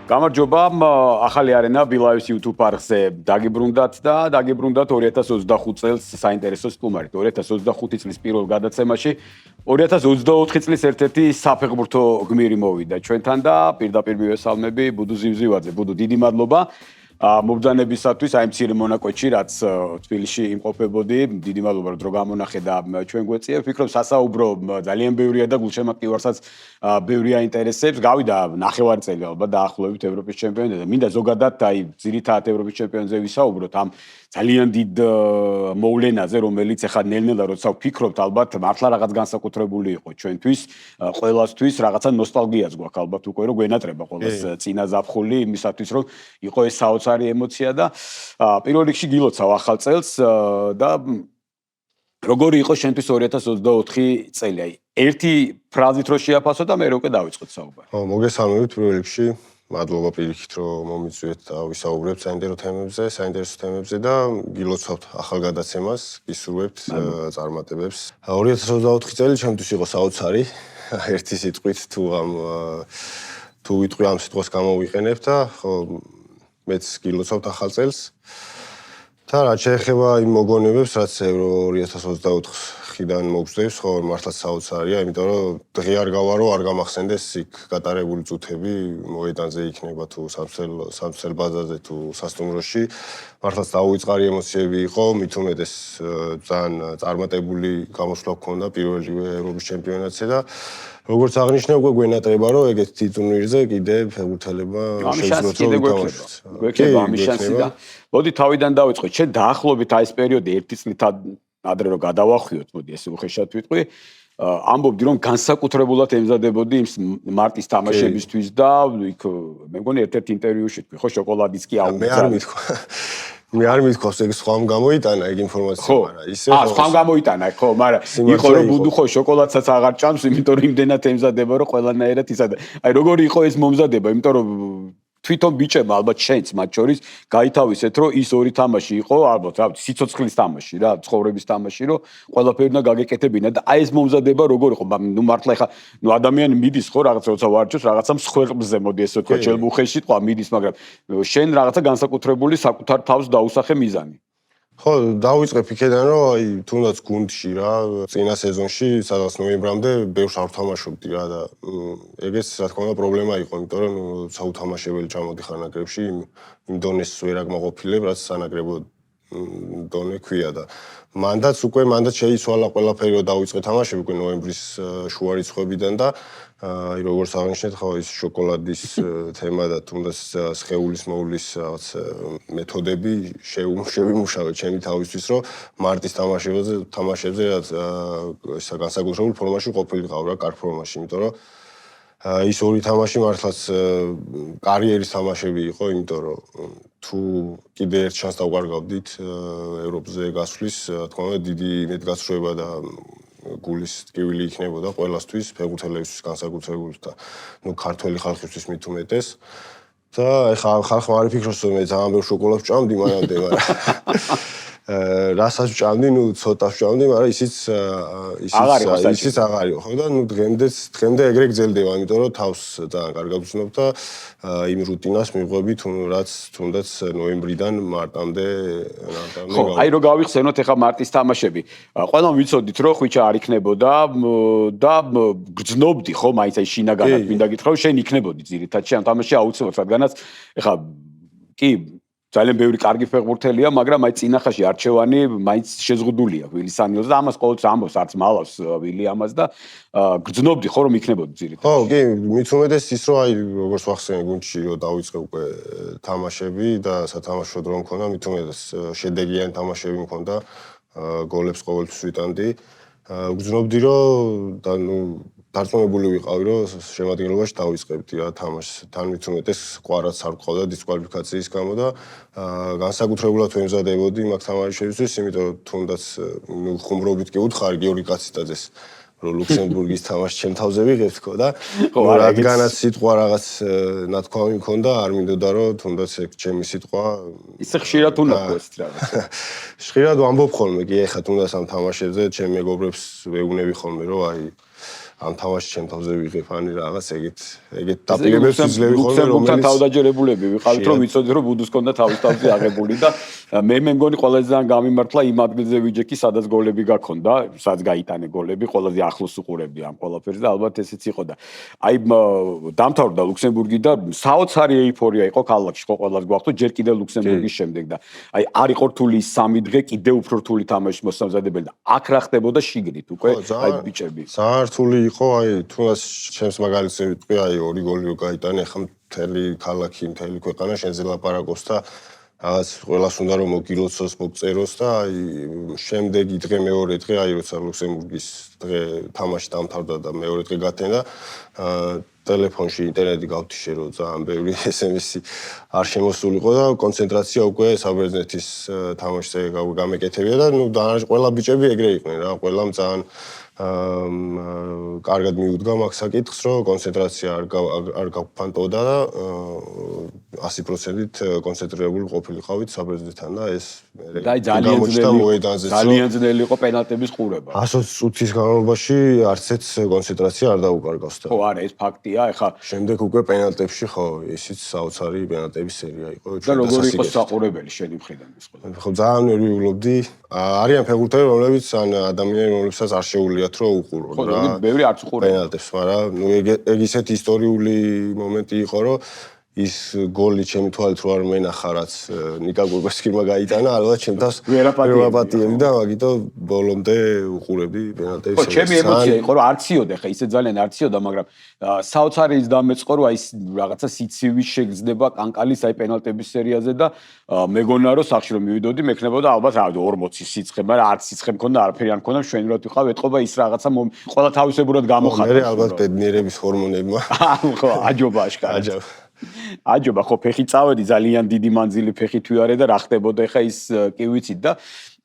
გამარჯობა, ახალი არენა ბილაევის YouTube არხზე დაგიბრუნდათ და დაგიბრუნდათ 2025 წელს საინტერესო სტუმარით. 2025 წლის პირველ გადაცემაში 2024 წლის ერთ-ერთი საფეხბურთო გმირი მოვიდა ჩვენთან და პირდაპირ მივესალმები ბუდუ ზივზივაძე. ბუდუ, დიდი მადლობა. მობრძანებისათვის აი მცირე მონაკვეთში, რაც თბილისში იმყოფებოდი, დიდი მადლობა რომ გამონახე და ჩვენ გვეწიებ. ვფიქრობ სასაუბრო ძალიან ბევრია და გულშემატკივარსაც ბევრი აინტერესებს. გავიდა ნახევარი წელი ალბათ დაახლოებით ევროპის ჩემპიონატზე. მინდა ზოგადად აი ძირითადად ევროპის ჩემპიონატზე ვისაუბროთ ამ ძალიან დიდ მოვლენაზე, რომელიც ახლა ნელ-ნელა როცა ვფიქრობთ, ალბათ მართლა რაღაც განსაკუთრებული იყო ჩვენთვის, ყველასთვის რაღაცა ნოსტალგიაც გვაქვს ალბათ უკვე რომ გვენატრება ყოველს წინა ზაფხული იმისათვის რომ იყო ეს საოცარი ემოცია და პირველ რიგში გილოცავ ახალ წელს და როგორი იყო შენთვის 2024 წელი? აი ერთი ფრაზით რო შეაფასო და მე უკვე დავიწყოთ საუბარი. მოგესალმებით პირველ რიგში. მადლობა პირიქით რომ მომიწვიეთ და ვისაუბრებთ საინტერესო თემებზე და გილოცავთ ახალ გადაცემას, გისურვებთ წარმატებებს. 2024 წელი ჩემთვის იყო საოცარი. ერთი სიტყვით თუ ვიტყვი ამ სიტყვას გამოვიყენებ და მეც გილოცავთ ახალ წელს. და რაც შეეხება იმ მოგონებებს, რაც 2024-დან მოგწევს, ხო, მართლაც საოცარია, იმიტომ რომ დღე არ გავარო, არ გამახსენდეს იქ გატარებული წუთები, მოედანზე იქნება თუ სამწელ ბაზაზე თუ სასტუმროში. მართლაც დაუვიწყარი ემოციები იყო, მით უმეტეს ძალიან წარმატებული გამოსვლა ჰქონდა პირველივე ევროპის ჩემპიონატზე და როგორც აღნიშნე, უკვე გვენატრება, რომ ეგეთ დიდ ტურნირზე კიდე ფეხბურთელებმა შეძლოთ გითამაშოთ. გვექნება ამის შანსი და მოდი თავიდან დავიწყოთ. შენ დაახლოებით აი ეს პერიოდი ერთი წლით ადრე რომ გადავახვიოთ, მოდი ესე უხეშად ვიტყვი. ამბობდი რომ განსაკუთრებულად ემზადებოდი იმ მარტის თამაშებისთვის და იქ მე მგონი ერთ-ერთ ინტერვიუში თქვი, ხო, შოკოლადის კი აუგზავნა. მე არ მithქვავს ეგ სხვამ გამოიტანა ეგ ინფორმაცია, მაგრამ ისე სხვამ გამოიტანა, ხო, მაგრამ იყო რომ ბუდუ ხო შოკოლადსაც აღარ ჭამს, იმიტომ რომ იმდენად ემზადება რომ ყველანაირად ისა და აი როგორი იყო ეს მომზადება, იმიტომ რომ თვითონ ბიჭებმა ალბათ შენც მათ შორის გაითავისეთ რომ ის ორი თამაში იყო ალბათ რა ვიცი სიცოცხლის თამაში რა ცხოვრების თამაში რომ ყველაფერი უნდა გაგეკეთებინა და აი ეს მომზადება როგორ იყო ნუ მართლა ეხა ნუ ადამიანი მიდის ხო რაღაც როცა ვარჩევს რაღაცა მსხვერპლზე მოდი ესე ვთქვა ჩელმუხეში თქვა მიდის მაგრამ შენ რაღაცა განსაკუთრებული საკუთარ თავს დაუსახე მიზანი ხო დავიწყებ იქედან რომ აი თუნდაც გუნდში რა წინა სეზონში სადღაც ნოემბრამდე ბევრს არ ვთამაშობდი რა და ეგეც რა თქმა უნდა პრობლემა იყო იმიტომ რომ საუთამაშებელი ჩამოდიხარ ნაკრებში იმ დონეს ვერ აგმოყოფილებ რაც სანაკრებო დონე ქვია და მანდაც შეიცვალა ყველაფერი რომ დავიწყე თამაშები უკვე ნოემბრის შუა რიცხვებიდან და აი როგორც აღნიშნეთ ხო ის შოკოლადის თემა და თუნდაც სხეულის მოვლის რაღაც მეთოდები შევიმუშავე ჩემი თავისთვის რომ მარტის თამაშებზე რაც ისა განსაკუთრებულ ფორმაში ყოფილიყავ რა კარგ ფორმაში იმიტომ რომ ის ორი თამაში მართლაც კარიერის თამაშები იყო იმიტომ რომ თუ კიდე ერთ შანსს დავკარგავდით ევროპაზე გასვლის თქმა უნდა დიდი იმედგაცრუება და გულის ტკივილი იქნებოდა ყველასთვის, ფეხბურთელებისთვის განსაკუთრებით და ნუ ქართველი ხალხისთვის მით უმეტეს. და ეხლა ხალხმა არ იფიქროს რომ მე ძალიან ბევრ შოკოლადს ვჭამდი მანამდე, მაგრამ რასაც ვჭამდი, ნუ ცოტა ვჭამდი, მაგრამ ისიც აღარ იყო, ხო და ნუ დღემდე ეგრე გრძელდება, იმიტომ რომ თავს ძალიან კარგად ვცნობ და იმ რუტინას მივყვები რაც თუნდაც ნოემბრიდან მარტამდე ხო, აი რო გავიხსენოთ ეხლა მარტის თამაშები. ყველამ ვიცოდით რომ ხვიჩა არ იქნებოდა და გრძნობდი ხო, მაინც აი შინაგანად მინდა გითხრა რომ შენ იქნებოდი ძირითადში ამ თამაში აუცილებლად, რადგანაც ეხლა კი ძალიან ბევრი კარგი ფეხბურთელია, მაგრამ აი წინახაში არჩევანი მაინც შეზღუდულია ვილისანიოს და ამას ყოველთვის ამბობს არც მალავს ვილი ამას და გრძნობდი ხო რომ იქნებოდი ძირითადად. ხო, კი, მით უმეტეს ის რომ აი როგორც ვახსენე გუნდში რომ დავიწყე უკვე თამაშები და სათამაშო დრო მქონდა, მით უმეტეს შედეგიანი თამაშები მქონდა, გოლებს ყოველთვის ვიტანდი. გრძნობდი რომ და ნუ დარწმუნებული ვიყავი რომ შემადგენლობაში დავიწყებდი რა თამაშს. თან მით უმეტეს ყვარაც არ გყავდა დისკვალიფიკაციის გამო და განსაკუთრებულად ვემზადებოდი მაგ თამაშებისთვის, იმიტომ რომ თუნდაც ნუ ხუმრობით კი უთხარი გიორგი კაციტაძეს რომ ლუქსემბურგის თამაში ჩემ თავზე ვიღებ თქო და რადგანაც სიტყვა რაღაც ნათქვამი მქონდა, არ მინდოდა რომ თუნდაც ეგ ჩემი სიტყვა ისე ხშირად უნდა გქოს რაღაც. ხშირად ვამბობ ხოლმე კი ეხა თუნდაც ამ თამაშებზე ჩემ მეგობრებს ვეუბნები ხოლმე რომ აი ამ თამაშს ჩემ თავზე ვიღებ ან რაღაც ეგეთ დაპირებებს იძლევი ხოლმე ლუქსემბურგთან თავდაჯერებულები ვიყავით რომ ვიცოდით რომ ბუდუს კონდა თავის თავზე აღებული და მე მგონი ყველაზე ძალიან გამიმართლა იმ ადგილზე ვიჯექი სადაც გოლები გაქონდა სადაც გაიტანე გოლები ყველაზე ახლოს უყურებდი ამ ყველაფერს და ალბათ ესეც იყო და აი დამთავრდა ლუქსემბურგი და საოცარი ეიფორია იყო ქალაქში ხო ყველას გვახსოვთ ჯერ კიდევ ლუქსემბურგის შემდეგ და აი არ იყო რთული 3 დღე კიდევ უფრო რთული თამაშის მოსამზადებელი და აქ რა ხდებოდა შიგნით უკვე აი ბიჭები ძალიან რთული იყო აი თუნდაც ჩემს მაგალითზე ვიტყვი აი 2 გოლი რო გაიტანე ხა მთელი ქალაქი მთელი ქვეყანა შენზე ლაპარაკობს და რაღაც ყველას უნდა რომ მოგილოცოს მოგწეროს და აი შემდეგი დღე მეორე დღე აი როცა ლუქსემბურგის დღე თამაში დამთავრდა და მეორე დღე გათენდა ტელეფონში ინტერნეტი გავთიშე რომ ძალიან ბევრი SMS-ი არ შემოსულიყო და კონცენტრაცია უკვე საბერძნეთის თამაშზე გამეკეთებია და ნუ ყველა ბიჭები ეგრე იყვნენ რა ყველამ ძალიან კარგად მიუდგა მაგ საკითხს რომ კონცენტრაცია არ გავფანტოდა და 100%-ით კონცენტრირებული ყოფილიყავით საბერძნეთთან და ეს ძალიან ძნელი იყო პენალტების ყურება 120 წუთის განმავლობაში არცეთ კონცენტრაცია არ დაუკარგავს და ხო არა ეს ფაქტია ეხა შემდეგ უკვე პენალტებში ხო ისიც საოცარი პენალტების სერია იყო და როგორი იყო საყურებელი შენი მხრიდან ეს ყველა ხო ძალიან ნერვიულობდი არიან ფეხბურთელები რომლებიც ან ადამიანები რომლებსაც არ შეუულიათ რომ უყურონ რა ხო ბევრი არც უყურებდა პენალტებს მაგრამ ნუ ეგ ისეთი ისტორიული მომენტი იყო რომ ის გოლი ჩემი თვალით რო არ მენახა რაც ნიკა გურბასკირმა გაიტანა ალბათ ჩემთავს ვერ აპატიებდი და მაგითო ბოლომდე უყურებდი პენალტებს ხო ჩემი ემოცია იყო რომ არციოდა ხა ისე ძალიან არციოდა მაგრამ საოცარი ის დამეწყო რომ აი რაღაცა სიცივი შეგრძნება კანკალის აი პენალტების სერიაზე და მეგონა რომ სახში რომ მივიდოდი მექნებოდა ალბათ რა 40 სიცხე მაგრამ არც სიცხე მქონდა არაფერი არ მქონდა მშვენივრად ვიყავ ეთყობა ის რაღაცა ყველა თავისებურად გამოხატა მე ალბათ ბედნიერების ჰორმონებმა ხო აჯობა აშკარად აჯობა ხო ფეხი წავედი ძალიან დიდი მანძილი ფეხით ვიარე და რა ხდებოდა ხა ის კი ვიცით და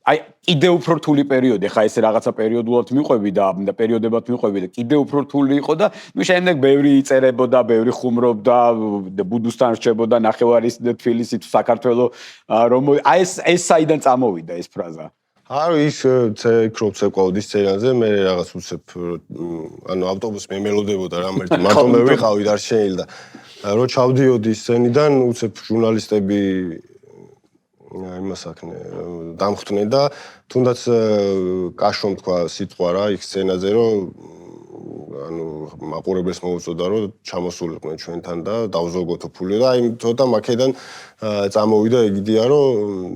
აი კიდე უფრო რთული პერიოდი ხა ეს რაღაცა პერიოდულად მიყვები და პერიოდებად მიყვები და კიდე უფრო რთული იყო და ნუ შემდეგ ბევრი იწერებოდა, ბევრი ხუმრობდა, ბუდუსთან რჩებოდა ნახევარის თბილისი თუ საქართველო რომ აი ეს საიდან წამოვიდა ეს ფრაზა არ ის ცეკრობს ეკვაუდის სცენაზე მე რაღაც უცებ ანუ ავტობუსს მე მელოდებოდა რამე მარტო მე ვიყავი და არ შეიძლება რო ჩავდიოდი სცენიდან უცებ ჟურნალისტები იმას აქნე დამხვდნენ და თუნდაც კაშომ თქვა სიტყვა რა იქ სცენაზე რომ ანუ მაყურებელს მოუწოდა რომ ჩამოსულიყვნენ ჩვენთან და დავზოგოთო ფული და აი ცოტა მაქედან წამოვიდა ეგიდია რომ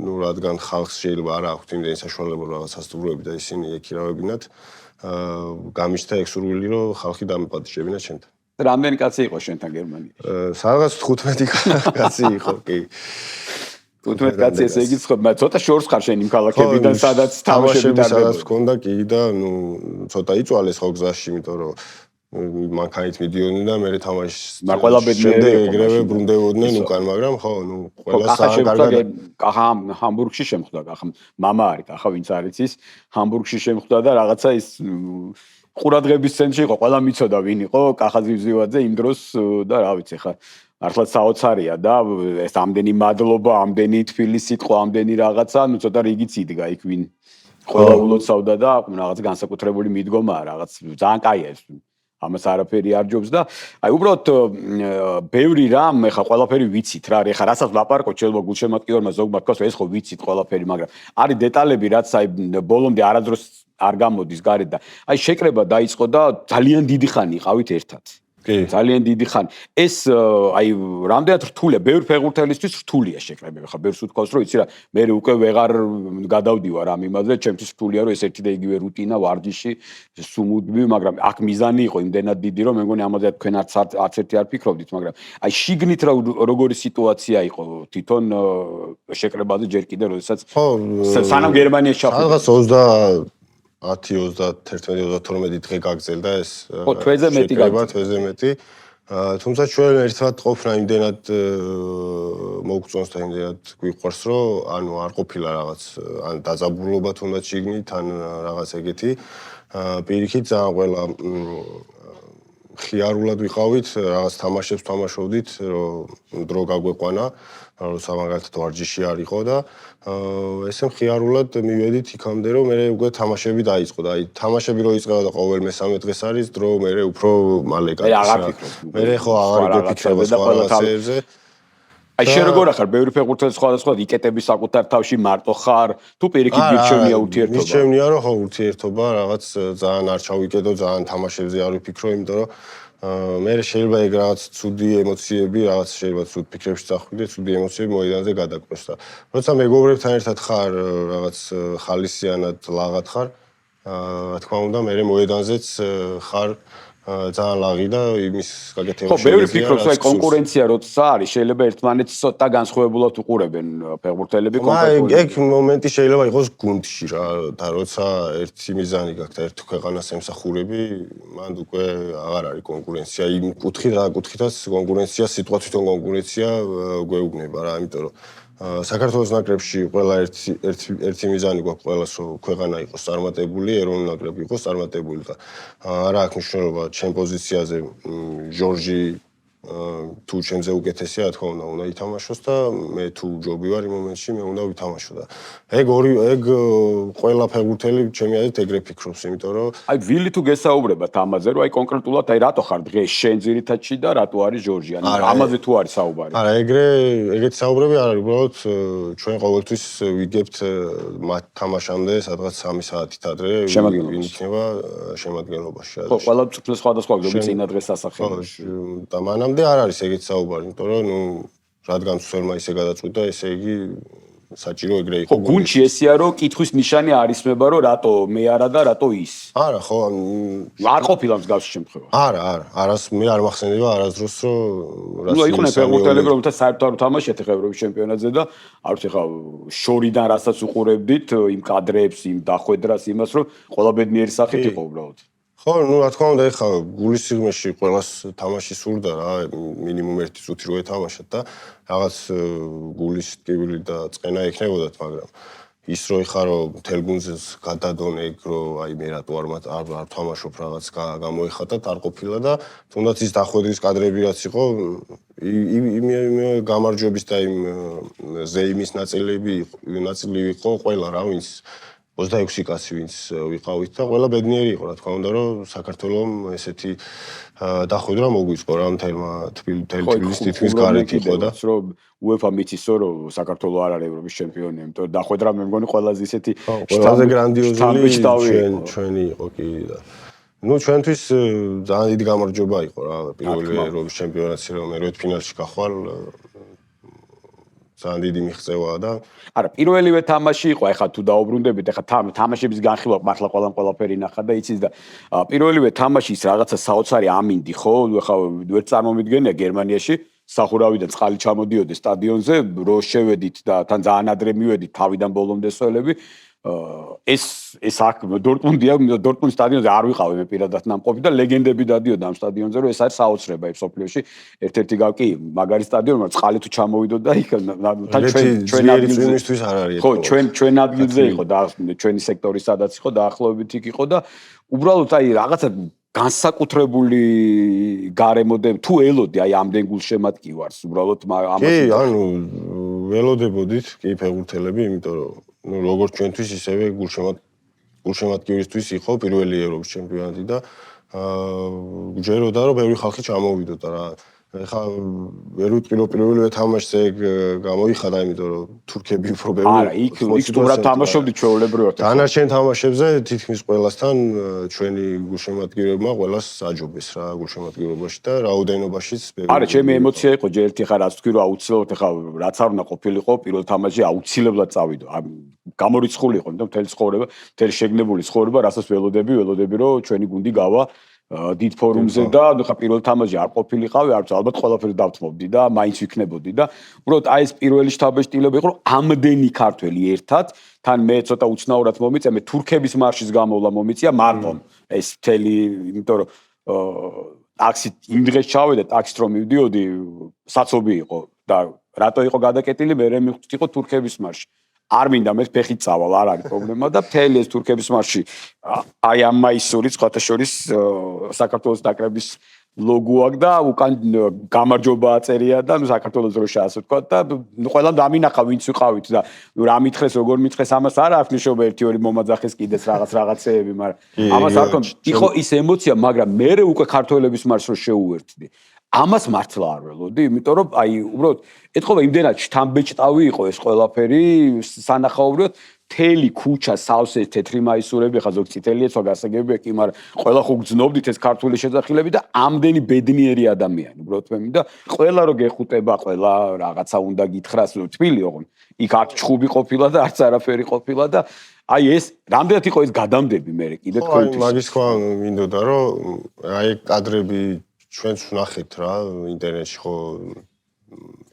ნუ რადგან ხალხს შეიძლება არ აქვს იმდენი საშუალება რაღაცას დურვები და ისინი ეკირავებინათ გამიშთა ეგ სურვილი რომ ხალხი დამეპატიჟებინა ჩვენთან რამდენი კაცი იყო შენთან გერმანიაში? სადღაც 15 კაცი იყო, კი. 15 კაცი ესე იგი ცოტა შორს ხარ შენ იმ ქალაქებიდან სადაც თამაშები დარბებოდა. სადაც გქონდა კი და ნუ ცოტა იწვალეს ხო გზაში, იმიტომ რომ მანქანით მიდიოდნენ და მე თამაშის მაგრამ ყველა ბედნიერი ეგრევე ბრუნდებოდნენ უკან, მაგრამ ხო, ნუ ყველა კარგად ჰამბურგში შემხვდა, ახლა მამა არის, ახლა ვინც არის ის ჰამბურგში შემხვდა და რაღაცა ის ყურადღების ცენტრში იყო, ყველა მიცოდა ვინ იყო კახაზი ვზივაძე იმ დროს და რა ვიცი ხა მართლაც საოცარია და ეს ამდენი მადლობა, ამდენი თბილი სიტყვა, ამდენი რაღაცა, ნუ ცოტა რიგიც იდგა იქ ვინ ყველა ულოცავდა და რაღაც განსაკუთრებული მიდგომაა, რაღაც ძალიან კაია ეს. ამას არაფერი არ ჯობს და აი უბრალოდ ბევრი რამ ეხა ყველაფერი ვიცით რა, ეხა რასაც ლაპარაკობ შეიძლება გულშემატკივარმა ზოგმა თქვას ეს ხო ვიცით ყველაფერი, მაგრამ არის დეტალები რაც აი ბოლომდე არადროს არ გამოდის გარეთ და აი შეკრება დაიწყო და ძალიან დიდი ხანი იყავით ერთად. ძალიან დიდი ხანი. ეს აი რამდენად რთულია, ბევრ ფეხბურთელისთვის რთულია შეკრებები. ხა ბევრს უთქვას რომ იცი რა, მე უკვე ვეღარ გადავდივარ ამ იმაზე, ჩემთვის რთულია რომ ეს ერთი და იგივე რუტინა, ვარჯიში, სუმუდმივი, მაგრამ აქ მიზანი იყო იმდენად დიდი რომ მე მგონი ამაზე თქვენ არც ერთი არ ფიქრობდით, მაგრამ აი შიგნით როგორი სიტუაცია იყო თვითონ შეკრებაზე ჯერ კიდე როდესაც სანამ გერმანიაში ჩავხდა. სადღაც 10-31-32 დღე გაგრძელდა ეს თვეზე მეტი თვეზე მეტი თუმცა ჩვენ ერთად ყოფნა იმდენად მოგწონს და იმდენად გვიყვარს რომ ანუ არ ყოფილა რაღაც ან დაძაბულობა თუნდაც შიგნით ან რაღაც ეგეთი პირიქით ძალიან ყველა ხიარულად ვიყავით რაღაც თამაშებს თამაშობდით რომ დრო გაგვეყვანა როცა მაგალითად ვარჯიში არ იყო და ესე მხიარულად მივედით იქამდე, რომ მე უკვე თამაშები დაიწყო და აი თამაშები რო იწყება და ყოველ მესამე დღეს არის დრო, მე უფრო მალე გადის. მე ხო აღარ გიფიქრება სხვა რაღაცებზე. აი შენ როგორ ახარ, ბევრი ფეხბურთელი სხვადასხვა იკეტები საკუთარ თავში მარტო ხარ, თუ პირიქით მირჩევნია ურთიერთობა? მირჩევნია რომ ხო ურთიერთობა, რაღაც ძალიან არ ჩავიკეტო, ძალიან თამაშებზე არ ვიფიქრო, იმიტომ რომ მე შეიძლება ეგ რაღაც ცუდი ემოციები, რაღაც შეიძლება ცუდ ფიქრებში წახვიდე, ცუდი ემოციები მოედანზე გადაკვეს და როცა მეგობრებთან ერთად ხარ, რაღაც ხალისიანად ლაღად ხარ, რა თქმა უნდა, მე მოედანზეც ხარ ძალიან ლაღი და იმის გაკეთება შეიძლება. ხო, ბევრი ფიქრობს, აი კონკურენცია როცა არის, შეიძლება ერთმანეთს ცოტა განსხვავებულად უყურებენ ფეხბურთელები კონკრეტულად. ეგ მომენტი შეიძლება იყოს გუნდში რა, და როცა ერთი მიზანი გაქვს და ერთ ქვეყანას ემსახურები, მანდ უკვე აღარ არის კონკურენცია. იმ კუთხით რა კუთხითაც კონკურენცია, სიტყვა თვითონ კონკურენცია გვეუბნება რა, იმიტომ რომ საქართველოს ნაკრებში ყველა ერთი მიზანი გვაქვს ყველას, რომ ქვეყანა იყოს წარმატებული, ეროვნული ნაკრები იყოს წარმატებული და არა აქვს მნიშვნელობა ჩემ პოზიციაზე ჟორჟი თუ ჩემზე უკეთესია, რა თქმა უნდა ითამაშოს და მე თუ ჯობი ვარ იმ მომენტში, მე უნდა ვითამაშო და ეგ ყველა ფეხბურთელი ჩემი აზრით ეგრე ფიქრობს, იმიტომ რომ აი ვილი თუ გესაუბრებათ ამაზე, რომ აი კონკრეტულად აი რატო ხარ დღეს შენ ძირითადში და რატო არის ჟორჟი? ანუ ამაზე თუ არის საუბარი. არა, ეგეთი საუბრები არ არის, უბრალოდ ჩვენ ყოველთვის ვიგებთ მათ თამაშამდე სადღაც 3 საათით ადრე ვინ იქნება შემადგენლობაში. ხო, ყველა მწვრთნელს სხვადასხვა ჯობი წინა დღეს ასახელოში. და მანამდე არ არის ეგეთი საუბარი, იმიტომ რომ რადგან სულმა ისე გადაწყვიტა, ესე იგი საჭირო ეგრე იყო. ხო, გუნდში ესეა რომ კითხვის ნიშანი არისმება რომ რატო მე არა და რატო ის. არა, ხო, არ ყოფილა მსგავსი შემთხვევა. არას მე არ მახსენდება არასდროს რომ ნუ იყვნენ ფეხბურთელები რომელთა საერთოდ არ უთამაშეთ ევროპის ჩემპიონატზე და არ ვიცი ხა შორიდან რასაც უყურებდით იმ კადრებს, იმ დახვედრას, იმას რომ ყველა ბედნიერი სახით იყო უბრალოდ. ხო, რა თქმა უნდა, ეხლა გულის სიღრმეში ყველას თამაში სურდა რა, მინიმუმ 1 წუთი რო ეთამაშოთ და რაღაც გულის ტკივილი და წყენა ექნებოდათ, მაგრამ ის რო იხარო მთელ გუნდზე გადადონ ეგ რო აი მე რატო არ თამაშობ რაღაც გამოიხატათ არ ყოფილა და თუნდაც ის დახვედრის კადრები რაც იყო იმ გამარჯვების და იმ ზეიმის ნაწილი იყო ყველა რა ვინც 26 კაცი ვინც ვიყავით და ყველა ბედნიერი იყო რა თქმა უნდა რომ საქართველოს ესეთი დახვედრა მოგვიწყო რა მთელმა თბილისის თითქმის გარეთ იყო და რომ UEFA მიცისო რომ საქართველოს არ არის ევროპის ჩემპიონი, იმიტომ რომ დახვედრა მე მგონი ყველაზე ისეთი ყველაზე გრანდიოზული ჩვენი იყო კი და ნუ ჩვენთვის ძალიან დიდი გამარჯვება იყო რა პირველი ევროპის ჩემპიონატში რომ მე ფინალში გახვალ ძალიან დიდი მიღწევაა და არა პირველივე თამაში იყო ეხლა თუ დაუბრუნდებით ეხლა თამაშების განხილვა მართლა ყველაფერი ნახა და იცის და პირველივე თამაში ის რაღაცა საოცარი ამინდი ხო ეხლა ვერ წარმომიდგენია გერმანიაში სახურავიდან წყალი ჩამოდიოდა სტადიონზე რო შევედით და თან ძალიან ადრე მივედით თავიდან ბოლომდე სველები ეს აქ დორტმუნდ სტადიონზე არ ვიყავი მე პირადად ნამყოფი და ლეგენდები დადიოდა ამ სტადიონზე რომ ეს არის საოცრება მსოფლიოში ერთ-ერთი გავკი მაგარი სტადიონი მაგრამ წყალი თუ ჩამოვიდოდა და იქ ჩვენ ადგილისთვის არ არის ხო ჩვენ ადგილზე იყო და ჩვენი სექტორი სადაც იყო დაახლოებით იქ იყო და უბრალოდ აი რაღაცა განსაკუთრებული გარემოდე თუ ელოდი აი ამდენ გულშემატკივარს უბრალოდ ამას კი ანუ ველოდებოდით კი ფეხბურთელები იმიტომ რომ ну როგორც ჩვენთვის ისევე გულშემატკივრისთვის იყო პირველი ევროპის ჩემპიონატი და გჯეროდა რომ ბევრი ხალხი ჩამოვიდოდა რა ეხლა ვერ ვიტყვი რომ პირველივე თამაშზე გამოიხადა იმიტომ რომ თურქები უფრო ბევრი არა იქ თუმრად თამაშობდი ჩვეულებრივად დანარჩენ თამაშებზე თითქმის ყველასთან ჩვენი გულშემატკივრებმა ყველას აჯობეს რა გულშემატკივრობაში და რაოდენობაშიც არა ჩემი ემოცია იყო ჯერ ერთი ხარ რაც თქვი რომ აუცილებლად ეხლა რაც არ უნდა ყოფილიყო პირველ თამაშში აუცილებლად წავიდო გამორიცხული იყო იმიტომ მთელი ცხოვრება მთელი შეგნებული ცხოვრება რასაც ველოდები რომ ჩვენი გუნდი გავა დიდ ფორუმზე და ხა პირველ თამაშში არ ყოფილიყავი, არც ალბათ ყველაფერს დავთმობდი და მაინც ვიქნებოდი და უბრალოდ აი ეს პირველი შთაბეჭდილება იყო რომ ამდენი ქართველი ერთად თან მე ცოტა უცნაურად მომიწია მე თურქების მარშის გამოვლა მომიწია მარტომ ეს მთელი იმიტომ რომ ტაქსით იმ დღეს ჩავედა ტაქსით რომ მივდიოდი საცობი იყო და რატო იყო გადაკეტილი მე მივხვდი იყო თურქების მარში არ მინდა მე ფეხით წავალ, არ არის პრობლემა და მთელი ეს თურქების მარში აი ამ მაისური სხვათა შორის საქართველოს ნაკრების ლოგო აქვს და უკან გამარჯობა აწერია და საქართველოს დროშა ასე ვთქვა და ყველამ დამინახა ვინც ვიყავით და რა მითხეს როგორ მითხეს ამას არა აქვს ნიშნობა 1-2 მომაძახეს კიდეც რაღაცეები მაგრამ ამას არ თქო იყო ის ემოცია მაგრამ მე უკვე ქართველების მარს რო შეუერთდი ამას მართლა არ ველოდი იმიტომ რომ აი უბრალოდ ეთქობა იმდენად შთამბეჭდავი იყო ეს ყველაფერი სანახაობრივად თელი ქუჩა სავსე თეთრი მაისურები ხა ზოგ წითელია სხვა გასაგებია კი მაგრამ ყველა ხო გძნობდით ეს ქართული შეძახილები და ამდენი ბედნიერი ადამიანი უბრალოდ მე მინდა ყველა რო გეხუტება ყველა რაღაცა უნდა გითხრას თბილი ოღონდ იქ არც ჩხუბი ყოფილა და არც არაფერი ყოფილა და აი ეს რამდენად იყო ეს გადამდები მე კიდე თქვენთვის მაგის თქვა მინდოდა რომ აი კადრები ჩვენც ვნახეთ რა ინტერნეტში ხო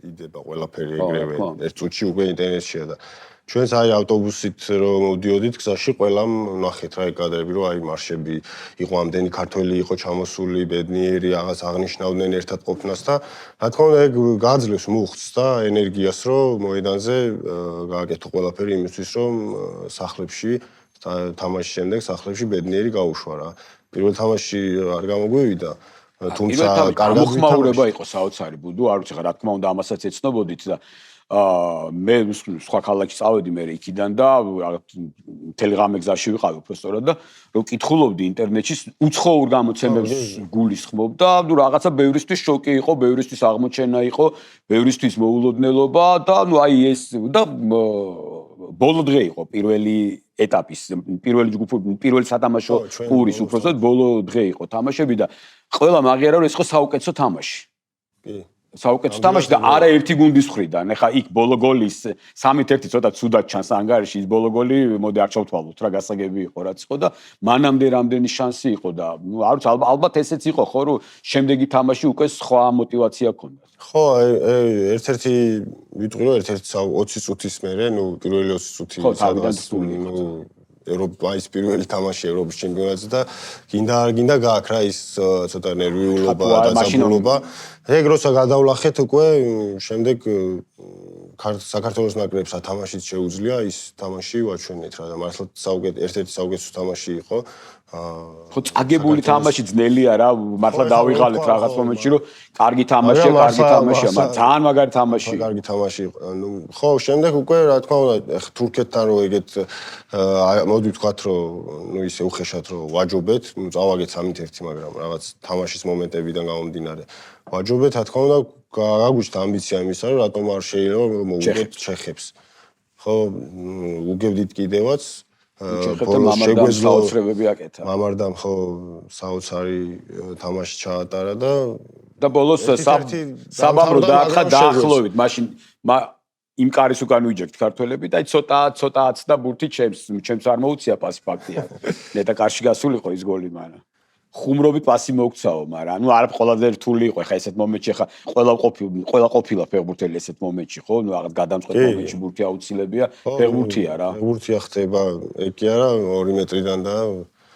იდება ყველაფერი ეგრევე ერთ წუთში უკვე ინტერნეტშია და ჩვენც აი ავტობუსით რომ მოვდიოდით გზაში ყველამ ვნახეთ რა ეგ კადრები რომ აი მარშები იყო ამდენი ქართველი იყო ჩამოსული ბედნიერი რაღაც აღნიშნავდნენ ერთად ყოფნას და რა თქმა უნდა ეგ გააძლევს მუხტს და ენერგიას რომ მოედანზე გააკეთო ყველაფერი იმისთვის რომ სახლებში თამაშის შემდეგ სახლებში ბედნიერი გაუშვა რა პირველ თამაში არ გამოგვივიდა თუმცა კარგად მოხმაურება იყო საოცარი ბუდო არ ვიცი რა თქმა უნდა ამასაც ეცნობოდით და მე სხვა ქალაქში წავედი მე იქიდან და ტელეგრამზე გზაში ვიყავი უბრალოდ და რო კითხულობდი ინტერნეტში უცხოურ გამოცემებს გულისხმობ და რაღაცა ბევრისთვის შოკი იყო ბევრისთვის აღმოჩენა იყო ბევრისთვის მოულოდნელობა და აი ეს და ბოლო დღე იყო პირველი ეტაპის პირველი ჯგუფი პირველი სათამაშო ტურის უბრალოდ ბოლო დღე იყო თამაშები და ყველამ აღიარა რომ ეს იყო საუკეთესო თამაში კი საუკეთესო თამაში და არა ერთი გუნდის მხრიდან. ეხა იქ ბოლო გოლის 3-1 ცოტა ცუდად ჩანს ანგარიში ის ბოლო გოლი მოდი არ ჩავთვალოთ რა გასაგები იყო რაც იყო და მანამდე რამდენი შანსი იყო და ნუ არ ვიცი ალბათ ესეც იყო ხო რომ შემდეგი თამაში უკვე სხვა мотиваცია ჰქონდა. ხო ერთ-ერთი ვიტყვი რომ ერთ-ერთი 20 წუთის მერე ნუ პირველი 20 წუთი ნუ ევროპის პირველი თამაში ევროპის ჩემპიონატზე და გინდა გააქ რა ის ცოტა ნერვიულობა და დაზაბულობა. ეგ როცა გადავლახეთ უკვე შემდეგ საქართველოს ნაკრებს ათამაშიც შეუძლია ის თამაში ვაჩვენეთ რა და მართლა ერთ-ერთი საუკეთესო თამაში იყო. ხო წაგებული თამაში ძნელია რა მართლა დავიღალეთ რაღაც მომენტში რომ კარგი თამაშია მაგრამ ძალიან მაგარი თამაშია. კარგი თამაში იყო. ნუ ხო შემდეგ უკვე რა თქმა უნდა თურქეთთან რო ეგეთ მოდი ვთქვათ რომ ნუ ისე უხეშად რომ ვაჯობეთ, ნუ წავაგეთ 3-1 მაგრამ რაღაც თამაშის მომენტებიდან გამომდინარე ვაჯობეთ, რა თქმა უნდა გაგვიჩნდა ამბიცია იმისა რომ რატომ არ შეიძლება მოვუგებთ ჩეხებს. ხო უგებდით კიდევაც შეგვეძლო მამარდამ ხო საოცარი თამაში ჩაატარა და ბოლოს საბამრო დაახა დაახლოვით მაშინ იმ კარის უკან ვიჯექთ ქართველები და ცოტაც და ბურთი ჩემს არ მოუწია პასი ფაქტია. ნეტა კარში გასულიყო ის გოლი მაგრამ ხუმრობით პასი მოგცაო, მაგრამ ნუ არ ყველაზე რთული იყო ხა ესეთ მომენტში ხა ყველა ყოფილა ფეხბურთელი ესეთ მომენტში ხო? ნუ რაღაც გადამწყვეტ მომენტში ბურთი აუცილებია, ფეხბურთია რა. ფეხბურთია ხდება, ეგ კი არა 2 მეტრიდან და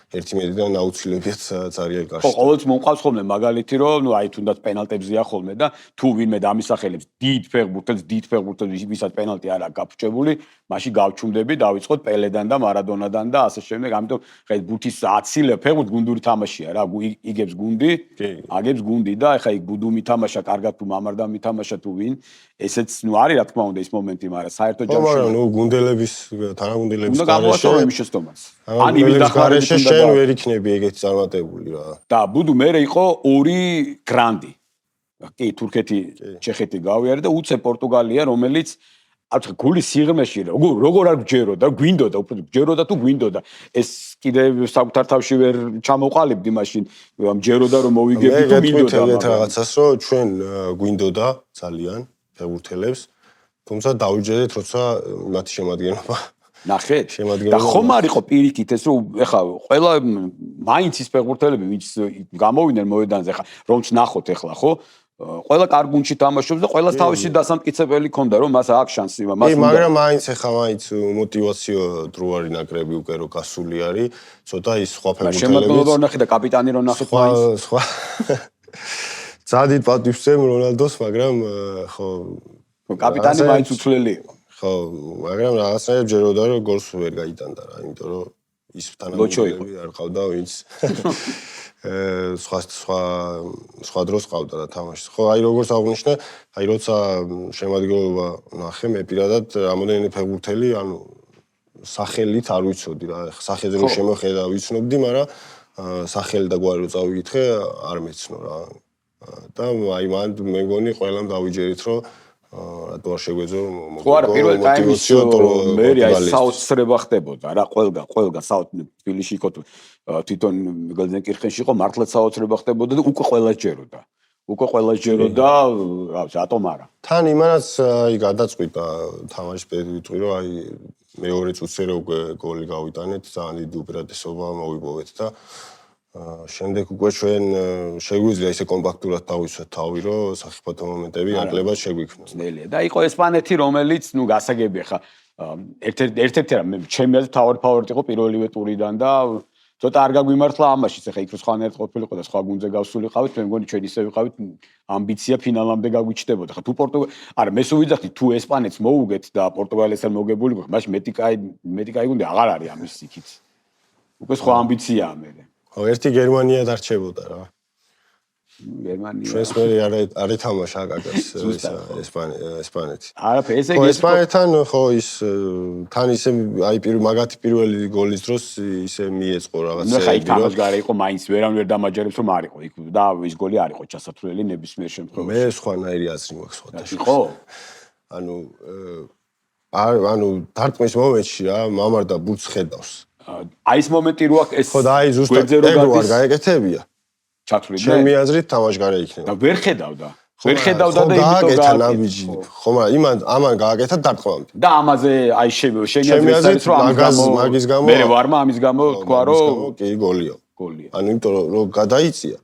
1 მეტრიდან აუცილებიათ ძალიან კარში. ხო, ყოველთვის მომყავს ხოლმე მაგალითი რომ ნუ აი თუნდაც პენალტებზია ხოლმე და თუ ვინმე დამისახელებს დიდ ფეხბურთელს ვისაც პენალტი არ აქვს გაფუჭებული, მაშინ გავჩუმდები, დავიწყოთ პელედან და მარადონადან და ასე შემდეგ. ამიტომ ხა ეს ბურთის აცილება ფეხბურთი გუნდური თამაშია რა. იგებს გუნდი, აგებს გუნდი და ხა იქ ბუდუ მითამაშა, კარგად თუ მამარდა მითამაშა თუ ვინ, ესეც ნუ არის რა თქმა უნდა ის მომენტი, მაგრამ საერთო ჯამში მაგრამ ნუ გუნდელების თანაგუნდელების უნდა გამოაცხადო იმის შესტომას. ან იმის დახმარებით შენ ვერ იქნები ეგეთი წარმატებული რა. და ბუდუ მერე იყო 2 გრანდი. კი, თურქეთი, ჩეხეთი გავიარე და უცე პორტუგალია, რომელიც აბა გულის სიღრმეში როგორ არ გჯეროდა, გვინდოდა, უფრო გჯეროდა თუ გვინდოდა. ეს კიდე საკუთარ თავში ვერ ჩამოყალიბდი მაშინ, მჯეროდა რომ მოვიგებდი თუ მინდოდა. მე რაღაცას რომ ჩვენ გვინდოდა ძალიან ფეხბურთელებს, თუმცა დავიჯერეთ როცა მათი შემადგენლობა ნახეთ და ხომ არ იყო პირიქით ეს რომ ეხა ყველა მაინც ის ფეხბურთელები ვინც გამოვიდნენ მოედანზე ეხა რომც ნახოთ ეხლა ხო ყველა კარგუნში თამაშობს და ყველას თავისი დასამტკიცებელი ქონდა რომ მას აქვს შანსი მას უნდა მაგრამ მაინც ეხა მაინც мотиваციო დროარი ნაკრები უკვე რო გასული არის ცოტა ის სხვა ფეხბურთელები შემოკლობა ნახე და კაპიტანი რო ნახეთ მაინც სხვა ზადით პატივსცემ რონალდოს მაგრამ ხო კაპიტანი მაინც უცვლელი იყო ხო, მაგრამ რაღაცნაირად ჯეროდა რომ გოლს ვერ გაიტანდა რა, იმიტომ რომ ის თანამედროვე არ ყავდა ვინც სხვა დროს ყავდა და თამაში. ხო, აი როგორც აღნიშნე, აი როცა შემადგენლობა ნახე, მე პირადად რამოდენიმე ფეხბურთელი, ანუ სახელით არ ვიცოდი რა. სახელზე რომ შემოხედა, ვიცნობდი, მაგრამ სახელი და გვარი რო წავიკითხე, არ მეცნო რა. და აი მან მე მგონი ყველამ დავიჯერით, რომ რატო არ შეგვეძლო ხო არა პირველ ტაიმის მე აი საოცრება ხდებოდა რა ყველგან თბილისში იყო თვითონ გელზენკირხენში იყო მართლაც საოცრება ხდებოდა და უკვე ყველა ჯეროდა რა ვიცი რატომ არა თან იმანაც აი გადაწყვიტა თამაშის პერიოდი რომ აი მეორე წუთზე უკვე გოლი გავიტანეთ ძალიან დიდი უპირატესობა მოვიპოვეთ და შემდეგ უკვე ჩვენ შეგვიძლია ისე კომპაქტურად დავისვათ თავი, რომ სახიფათო მომენტები ნაკლებად შეგვიქმნა. ძნელია. და იყო ესპანეთი, რომელიც ნუ გასაგებია ხა ერთ-ერთი რა მე ჩემი აზრით თავი ფავორიტი იყო პირველივე ტურიდან და ცოტა არ გაგვიმართლა ამაში, ხა იქ რო სხვანაირად ყოფილიყო და სხვა გუნდზე გავსულიყავით, მე მგონი ჩვენ ისე ვიყავით ამბიცია ფინალამდე გაგვიჩნდებოდა. ხა თუ არა მე სულ ვიძახდი თუ ესპანეთს მოუგეთ და პორტუგალიასთან მოგებულიყო, მაშინ მეტი კაი გუნდი აღარ არის ამის იქით. უკვე სხვა ამბიციაა მე. ერთი გერმანია დარჩებოდა რა. გერმანია. ჩვენს მე არ ეთამაშა აკაკას ესპანეთი. არაფერი, ესე იგი ესპანეთთან ხო ის თან ისე აი მაგათი პირველი გოლის დროს ისე მიეწყო რაღაცა. ნუ ხა იქ თამაშგარე იყო მაინც ვერავინ ვერ დამაჯერებს რომ არ იყო იქ და ის გოლი არ იყო ჩასათვლელი ნებისმიერ შემთხვევაში. მე სხვანაირი აზრი მაქვს ხოთაში. ხო? ანუ დარტყმის მომენტში რა მამარდა ბურთს ხედავს. აი ეს მომენტი რო აქ ეს ხო და აი ზუსტად ეგ რო არ გაეკეთებია. ჩათვლიდა. ჩემი აზრით თამაშგარე იქნება. და ვერ ხედავდა და იმიტომ გააკეთა ნაბიჯი. ხო მაგრამ ამან გააკეთა დარტყმამდე. და ამაზე აი შენი აზრით რომ მაგის გამო მე ვარმა ამის გამო თქვა რომ კი გოლია. ანუ იმიტომ რომ გადაიწია.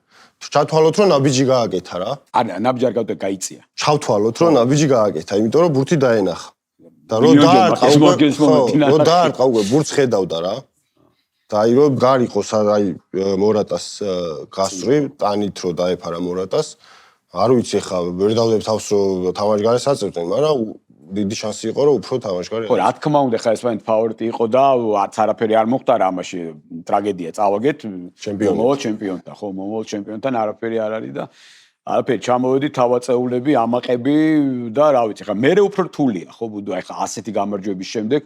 ჩავთვალოთ რომ ნაბიჯი გააკეთა რა. არა ნაბიჯი არ გაიწია. ჩავთვალოთ რომ ნაბიჯი გააკეთა, იმიტომ რომ ბურთი დაენახა. და რომ დაარტყა უკვე ბურთს ხედავდა რა. და აი რომ გარიყო აი მორატას გასწრი, ტანით რო დაეფარა მორატას. არ ვიცი ხა ვერ დავდებ თავს რომ თამაშგარეს აწევდნენ, მაგრამ დიდი შანსი იყო რომ უფრო თამაშგარე. ხო რა თქმა უნდა ხა ესპანეთი ფავორიტი იყო და არც არაფერი არ მოხდა ამაში ტრაგედია წავაგეთ ჩემპიონთან ხო მომავალ ჩემპიონთან არაფერი არ არის და არაფერი ჩამოვედი თავაწეულები ამაყები და რა ვიცი ხა მე უფრო რთულია ხო ბუდო აი ხა ასეთი გამარჯვების შემდეგ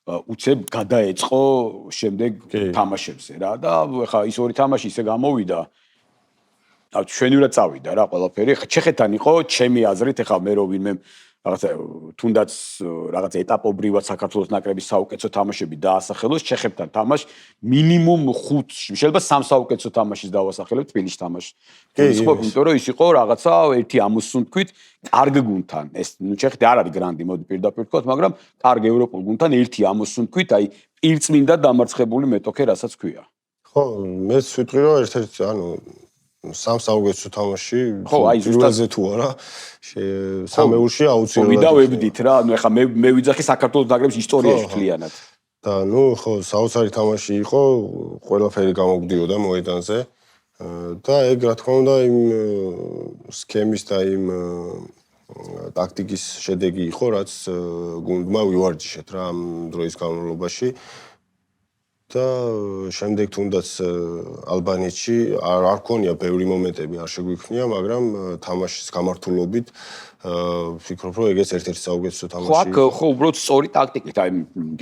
უცებ გადაეწყო შემდეგ თამაშებზე რა და ხა ის ორი თამაში ისე გამოვიდა ჩვენივრად წავიდა რა ყველაფერი ხა ჩეხეთთან იყო ჩემი აზრით ხა მე რო ვინმე რაღაცა თუნდაც რაღაც ეტაპობრივად საქართველოს ნაკრების საუკეთესო თამაშები დაასახელოს ჩეხებთან თამაში მინიმუმ 5 შეიძლება 3 საუკეთესო თამაშის დავასახელებ თბილისში თამაში იყო იმიტომ რომ ის იყო რაღაცა ერთი ამოსუნ თქვით კარგ გუნდთან ეს ნუ ჩეხეთი არ არის გრანდი მოდი პირდაპირ ვთქვათ მაგრამ კარგ ევროპულ გუნდთან ერთი ამოსუნ თქვით აი პირწმინდა დამარცხებული მეტოქე რასაც ქვია ხო მეც ვიტყვი რომ ერთ-ერთი ანუ სამ საუკეთესო თამაში პირველზე თუ არა სამეულში აუცილებლად ვიდავებდით რა ნუ ეხლა მე ვიძახი საქართველოს ნაკრების ისტორიაში თლიანად და ნუ ხო საოცარი თამაში იყო ყველაფერი გამოგვდიოდა მოედანზე და ეგ რა თქმა უნდა იმ სქემის და იმ ტაქტიკის შედეგი იყო რაც გუნდმა ვივარჯიშეთ რა ამ დროის განმავლობაში და შემდეგ თუნდაც ალბანეთში არ ქონია ბევრი მომენტები არ შეგვიქმნია, მაგრამ თამაშის გამართულობით ვფიქრობ, რომ ეგეც ერთ-ერთი საუკეთესო თამაში. ხო, უბრალოდ სწორი ტაქტიკით, აი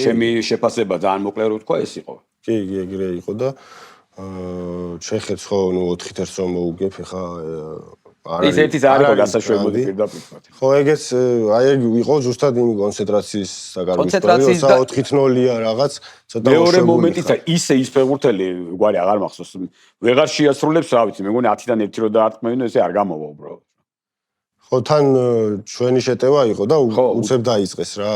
ჩემი შეფასება ძალიან მოკლე რო თქვა ეს იყო. კი, ეგრე იყო და ჩეხეთს ხო, ნუ 4-1 რომ მოუგებ, ხა ის ერთის არ იყო გასაშვებოდი პირდაპირ თქვა. ხო, ეგეც აი ეგ იყო ზუსტად იმ კონცენტრაციის საგარბის და 4-0-ია რაღაც ცოტა მეორე მომენტიც ისე ის ფეხბურთელი გვარი აღარ მახსოვს ვეღარ შეასრულებს რა ვიცი მე მგონი 10-დან 1 რო დაარტყმევინო ესე არ გამოვა უბრალოდ ხო თან ჩვენი შეტევა იყო და უცებ დაიწყეს რა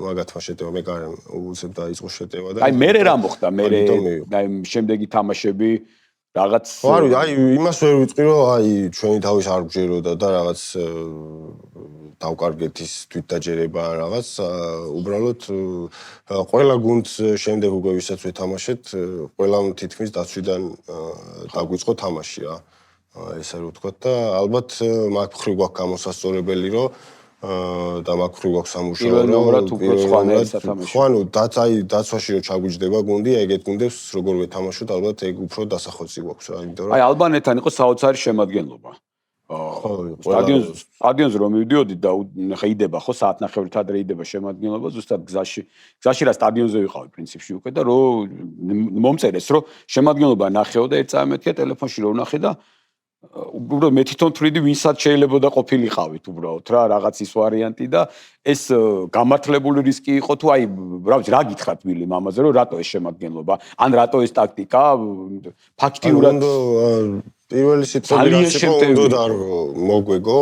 მაგათმა შეტევა მე კარ უცებ დაიწყო შეტევა და აი მე რა მოხდა მე აი შემდეგი თამაშები რაღაც ხო აი იმას ვერ ვიტყვი რომ აი ჩვენი თავის არ გჯეროდა და რაღაც დავკარგეთ ის თვითდაჯერება რაღაც უბრალოდ ყველა გუნდს შემდეგ უკვე ვისაც ვეთამაშეთ ყველამ თითქმის დაცვიდან დაგვიწყო თამაში რა ესე რომ ვთქვა და ალბათ მაგ მხრივ გვაქვს გამოსასწორებელი რომ და მაქრი გვაქვს სამუშაო. პირველ ნომრად უფრო სხვანაირი სათამაშო. ხო, ანუ დაცვაში რომ ჩაგვიჯდება გუნდი, ეგეთ გუნდებს როგორ ვეთამაშოთ, ალბათ ეგ უფრო დასახოცი გვაქვს რა, იმიტომ რომ აი ალბანეთთან იყო საოცარი შემადგენლობა. სტადიონზე რომ მივდიოდით და ხა იდება ხო საათნახევრით ადრე იდება შემადგენლობა ზუსტად გზაში რა სტადიონზე ვიყავი პრინციპში უკვე და რომ მომწერეს რომ შემადგენლობა ნახეო და ერთ წამეთქე ტელეფონში რომ ვნახე და უბრალოდ მე თვითონ თვლიდი ვინსაც შეიძლება და ყოფილიყავით უბრალოდ რა რაღაც ის ვარიანტი და ეს გამართლებული რისკი იყო თუ აი რა გითხრათ მილიმ ამაზე რომ რატო ეს შემადგენლობა ან რატო ეს ტაქტიკა ფაქტიურად პირველი სიტუაცია უნდა მოგვეგო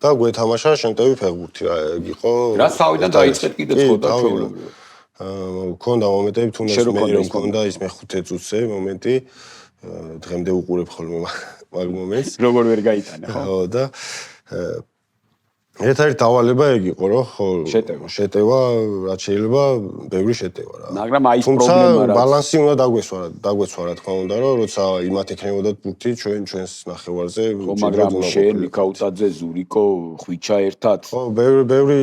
და გვეთამაშა შემტევი ფეხბურთი რა იყო რა თავიდან დაიწყეთ კიდე ცოტა ჩვეულებრივ მქონდა მომენტები თუნდაც მე რომ მქონდა ის მე-5 წუთზე მომენტი დღემდე უყურებ ხოლმე მაგ მომენტს როგორ ვერ გაიტანა ხო და ერთ-ერთი დავალება ეგ იყო რომ ხო შეტევა რაც შეიძლება ბევრი შეტევა რა მაგრამ აი ეს პრობლემა რა ბალანსი უნდა დაგვეცვა რა თქმა უნდა რომ როცა იმათ ექნებოდათ ბურთი ჩვენს ნახევარზე მაგრამ შენ მიქაუტაძე ზურიკო ხვიჩა ერთად ხო ბევრი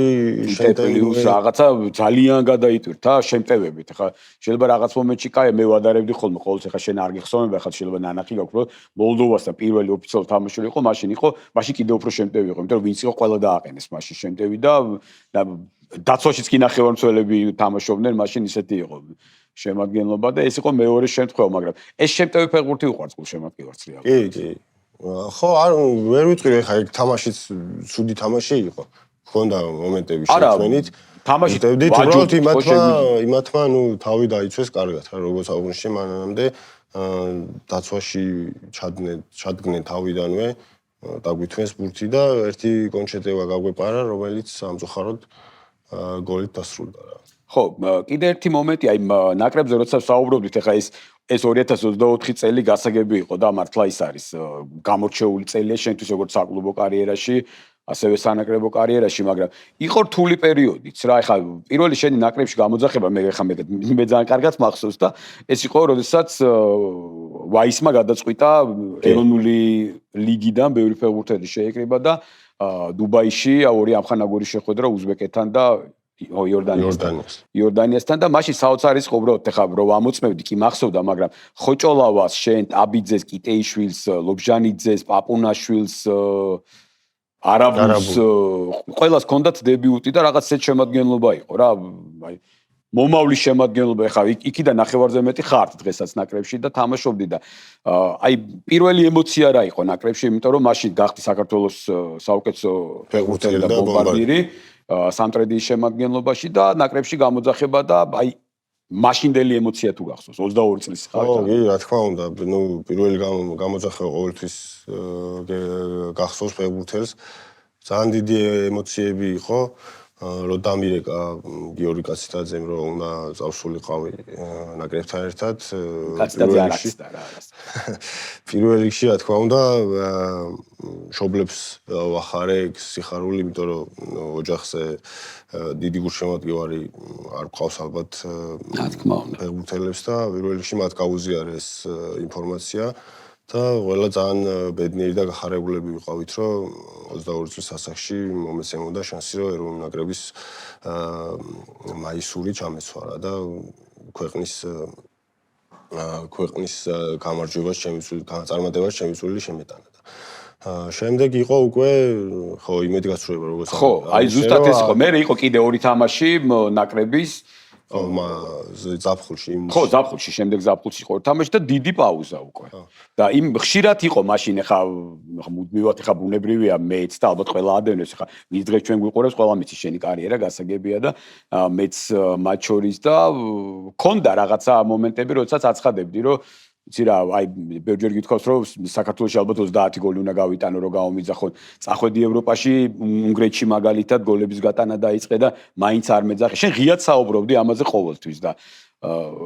შეტევის რაღაცა ძალიან გადაიტვირთა შემტევებით ხა შეიძლება რაღაც მომენტში კაი მე ვადარებდი ხოლმე ყოველთვის ხა შენ არ გიხსოვნება ხა შეიძლება ნანახი გაქვს რომ მოლდოვასთან პირველი ოფიციალური თამაში იყო მაშინ კიდე უფრო შემტევი იყო იმიტომ რომ ვინც იყო ყველა დააყენეს მაშინ შემტევი და დაცვაშიც კი ნახევარმცველები თამაშობდნენ მაშინ ისეთი იყო შემადგენლობა და ეს იყო მეორე შემთხვევა მაგრამ ეს შემტევი ფეხბურთი უყვარს გულ შემატკივარს რეალურად კი ხო არ ვერ ვიტყვი ხა ეგ თამაშიც ცუდი თამაში იყო ხონდა მომენტები შექმნით თამაში ვაჯობთ იმათმა ნუ თავი დაიცვეს კარგად რა როგორც აღვნიშნე მანამდე დაცვაში ჩადგნენ თავიდანვე დაგვითვეს ბურთი და ერთი კონჩეტევა გაგვეპარა რომელიც სამწუხაროდ გოლით დასრულდა რა ხო კიდე ერთი მომენტი აი ნაკრებზე როცა საუბრობდით ახლა ეს 2024 წელი გასაგები იყო და მართლა ის არის გამორჩეული წელია შენთვის როგორც საკლუბო კარიერაში ასევე სანაკრებო კარიერაში მაგრამ იყო რთული პერიოდიც რა ახლა პირველი შენი ნაკრებში გამოძახება მე ძალიან კარგად მახსოვს და ეს იყო როდესაც ვაისმა გადაწყვიტა ეროვნული ლიგიდან ბევრი ფეხბურთელი შეეკრიბა და დუბაიში ორი ამხანაგური შეხვედრა უზბეკეთთან და იორდანიასთან და მაშინ საოცარი იყო უბრალოდ ახლა რომ ამოწმევდი კი მახსოვდა მაგრამ ხოჭოლავას შენ აბიძეს კიტეიშვილს ლობჟანიძეს პაპუნაშვილს არაბულს ყველას ჰქონდათ დებიუტი და რაღაც ეს შემადგენლობა იყო რა აი მომავლის შემადგენლობა ახლა იქიდან ნახევარზე მეტი ხართ დღესაც ნაკრებში და თამაშობდი და აი პირველი ემოცია რა იყო ნაკრებში იმიტომ რომ მაშინ გახდი საქართველოს საუკეთესო ფეხბურთელი და ბომბარდირი სამტრედიის შემადგენლობაში და ნაკრებში გამოძახება და აი მაშინდელი ემოცია თუ გახსოვს 22 წლის ხარ ხო კი რა თქმა უნდა ნუ პირველი გამოძახება ყოველთვის გახსოვს ფეხბურთელს ძალიან დიდი ემოციები იყო რომ დამირეკა გიორგი კაციტაძემ რომ უნდა წავსულიყავი ნაკრებთან ერთად პირველ რიგში რა თქმა უნდა მშობლებს ვახარე სიხარული იმიტომ რომ ოჯახზე დიდი გულშემატკივარი არ გყავს ალბათ რა თქმა უნდა ფეხბურთელებს და პირველ რიგში მათ გაუზიარეს ინფორმაცია და ყველა ძალიან ბედნიერი და გახარებულები ვიყავით, რომ 22 წლის ასაკში მომეცემოდა შანსი, რომ ეროვნული ნაკრების მაისური ჩამეცვა რა და ქვეყნის გამარჯვებას შემიცვლილი, წარმატებას შემიცვლილი შემეტანა და შემდეგ იყო უკვე ხო იმედი გასრულება როგორც ხო, აი ზუსტად ეს იყო. მე იყო კიდე ორი თამაში ნაკრების ზაფხულში ხო ზაფხულში შემდეგ ზაფხულში იყო თამაში და დიდი პაუზა უკვე და იმ ხშირად იყო მაშინ ხა მუდმივად ხა ბუნებრივია მეც და ალბათ ყველა ადამიანს ხა მის დღეს ჩვენ გვიყურებს ყველა მიცი შენი კარიერა გასაგებია და მეც მათ შორის და მქონდა რაღაცა მომენტები როდესაც აცხადებდი რომ იცი რა აი ბევრჯერ გითხოვს რომ საქართველოში ალბათ 30 გოლი უნდა გავიტანო რომ გავომიძახო წახვედი ევროპაში უნგრეთში მაგალითად გოლების გატანა დაიწყე და მაინც არ მეძახე შენ ღიად საუბრობდი ამაზე ყოველთვის და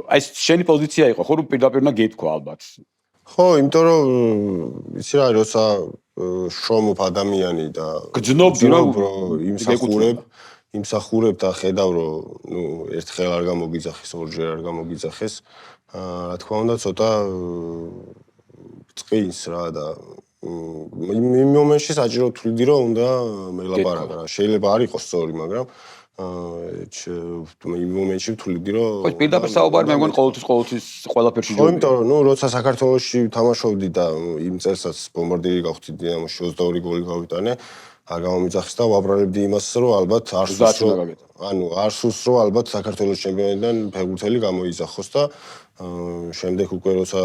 აი შენი პოზიცია იყო ხო რომ პირდაპირ უნდა გეთქვა ალბათ ხო იმიტომ რომ იცი რა როცა შრომობ ადამიანი და გძნობდი რომ იმსახურებ და ხედავ რომ ნუ ერთხელ არ გამოგიძახეს ორჯერ არ გამოგიძახეს რა თქმა უნდა ცოტა წყინს რა და იმ მომენტში საჭირო თვლიდი რომ უნდა მელაპარაკა რა. შეიძლება არ იყოს სწორი, მაგრამ იმ მომენტში ვთვლიდი რომ ხო, პირდაპირ საუბარი მე მგონი ყოველთვის ყველაფერში ჯობია. ხო, იმიტომ რომ როცა საქართველოში თამაშობდი და იმ წელსაც ბომბარდირი გავხდი დინამოში 22 გოლი გავიტანე, არ გამომიძახის და ვაბრალებდი იმას რომ ალბათ არ სურს რომ ალბათ საქართველოს ჩემპიონატიდან ფეხბურთელი გამოიძახოს და შემდეგ უკვე როცა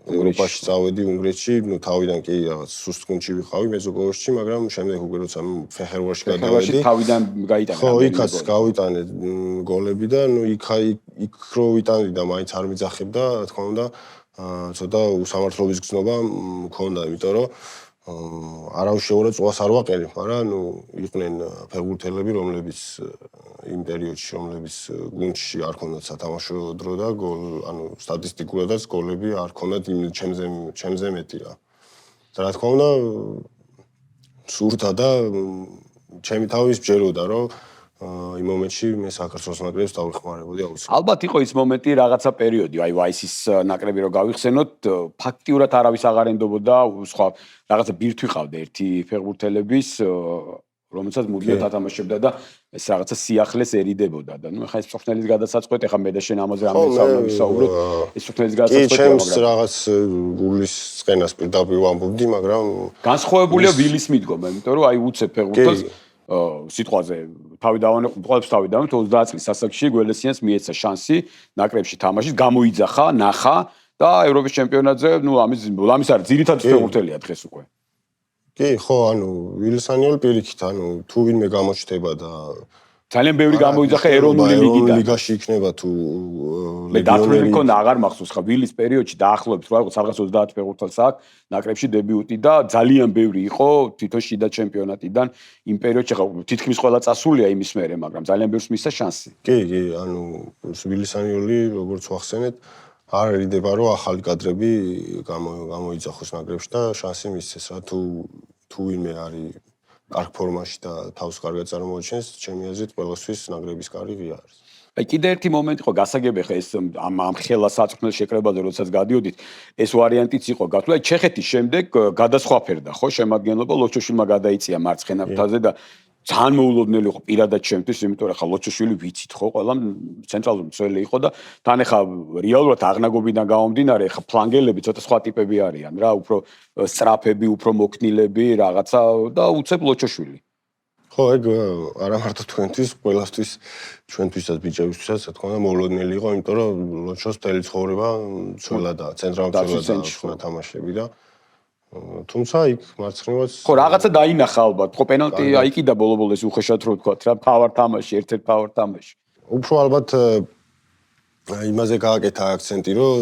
ევროპაში წავედი უნგრეთში, თავიდან კი რაღაც სუსტ გუნდში ვიყავი მეზობლოში, მაგრამ შემდეგ უკვე როცა ფეხერვაში გადავედი, თავიდან გაიტანე. ხო, იქაც გავიტანე გოლები და იქ რო ვიტანდი და მაინც არ მიძახებდა, რა თქმა უნდა, ცოტა უსამართლობის გზნობა მქონდა, იმიტომ რომ არავის წვას არ ვაყენებ, მაგრამ იყვნენ ფეხბურთელები, რომლებიც იმ პერიოდში, რომლებიც გუნდში არ ქონდათ სათამაშო დრო და სტატისტიკურადაც გოლები არ ქონდათ ჩემზე მეტი რა. და რა თქმა უნდა, სურდა და ჩემი თავის ბჯეროდა, რომ იმ მომენტში მე საქართველოს ნაკრებს დავეხმარებოდი აუცილებლად. ალბათ იყო ის მომენტი რაღაცა პერიოდი, აი ვაისის ნაკრები რო გავიხსენოთ, ფაქტიურად არავის აღარ ენდობოდა, სხვა რაღაცა ბირთვი ყავდა ერთი ფეხბურთელების, რომელსაც მუდმივად ათამაშებდა და ეს რაღაცა სიახლეს ერიდებოდა და ნუ ეხლა ეს მწვრთნელის გადასაწყვეტ, ეხლა მე და შენ ამაზე რამე ვისაუბროთ, ეს მწვრთნელის გადასაწყვეტია, მაგრამ ჩემს რაღაც გულის წყენას პირდაპირ ვამბობდი, მაგრამ განსხვავებულია ვილის მიდგომა, იმიტომ რომ აი უცებ ფეხბურთელს სიტყვაზე თავი დავანე, ყველებს თავი დავანე 30 წლის ასაკში გველესიანს მიეცა შანსი ნაკრებში თამაშის, გამოიძახა, ნახა და ევროპის ჩემპიონატზე, ნუ ამის არის ძირითადი ფეხბურთელია დღეს უკვე. კი, ხო, ვილსანიოლ პირიქით, თუ ვინმე გამოჩნდება და ძალიან ბევრი გამოიძახა ეროვნული ლიგიდან. ლიგაში იქნება თუ ლეგიონერი მქონდა აღარ მახსოვს ხა ვილის პერიოდში დაახლოებით რა რაღაც 30 ფეხბურთელს აქვს ნაკრებში დებიუტი და ძალიან ბევრი იყო თვითონ შიდა ჩემპიონატიდან იმ პერიოდში ხა თითქმის ყველა წასულია იმის მერე, მაგრამ ძალიან ბევრს მისცა შანსი. კი, ვილსანიოლი როგორც ვახსენეთ არერიდება რომ ახალი კადრები გამოიძახოს ნაკრებში და შანსი მისცეს რა თუ ვინმე არის კარგ ფორმაში და თავს კარგად წარმოაჩენს, ჩემი აზრით ყველასთვის ნაკრების კარი ღია არის. აი კიდე ერთი მომენტი იყო გასაგები ხა ეს ამ ხელა საწვრთნელ შეკრებაზე როდესაც გადიოდით, ეს ვარიანტიც იყო გათვლა ჩეხეთის შემდეგ გადასხვაფერდა ხო შემადგენლობა ლოჩოშვილმა გადაიწია მარცხენა ფრთაზე და ძალიან მოულოდნელი იყო პირადად ჩემთვის, იმიტომ რომ ხა ლოჩოშვილი ვიცით ხო, ყველა ცენტრალური მცველი იყო და თან ხა რეალურად აღნაგობიდან გამომდინარე ხა ფლანგელები ცოტა სხვა ტიპები არიან რა, უფრო სწრაფები, უფრო მოქნილები რაღაცა და უცებ ლოჩოშვილი. ხო, ეგ არა მარტო თქვენთვის, ყველასთვის, ჩვენთვისაც, ბიჭებისთვისაც, რა თქმა უნდა, მოულოდნელი იყო, იმიტომ რომ ლოჩოს მთელი ცხოვრება მცველა და ცენტრალურ მცველად თამაშები და თუმცა იქ მარცხნივაც ხო რაღაცა დაინახა ალბათ. ხო პენალტი აი კიდე ბოლო-ბოლოს უხეშად რო ვთქვა რა, ფავარ თამაში, ერთ-ერთ ფავარ თამაში. უფრო ალბათ იმაზე გააკეთა აქცენტი, რომ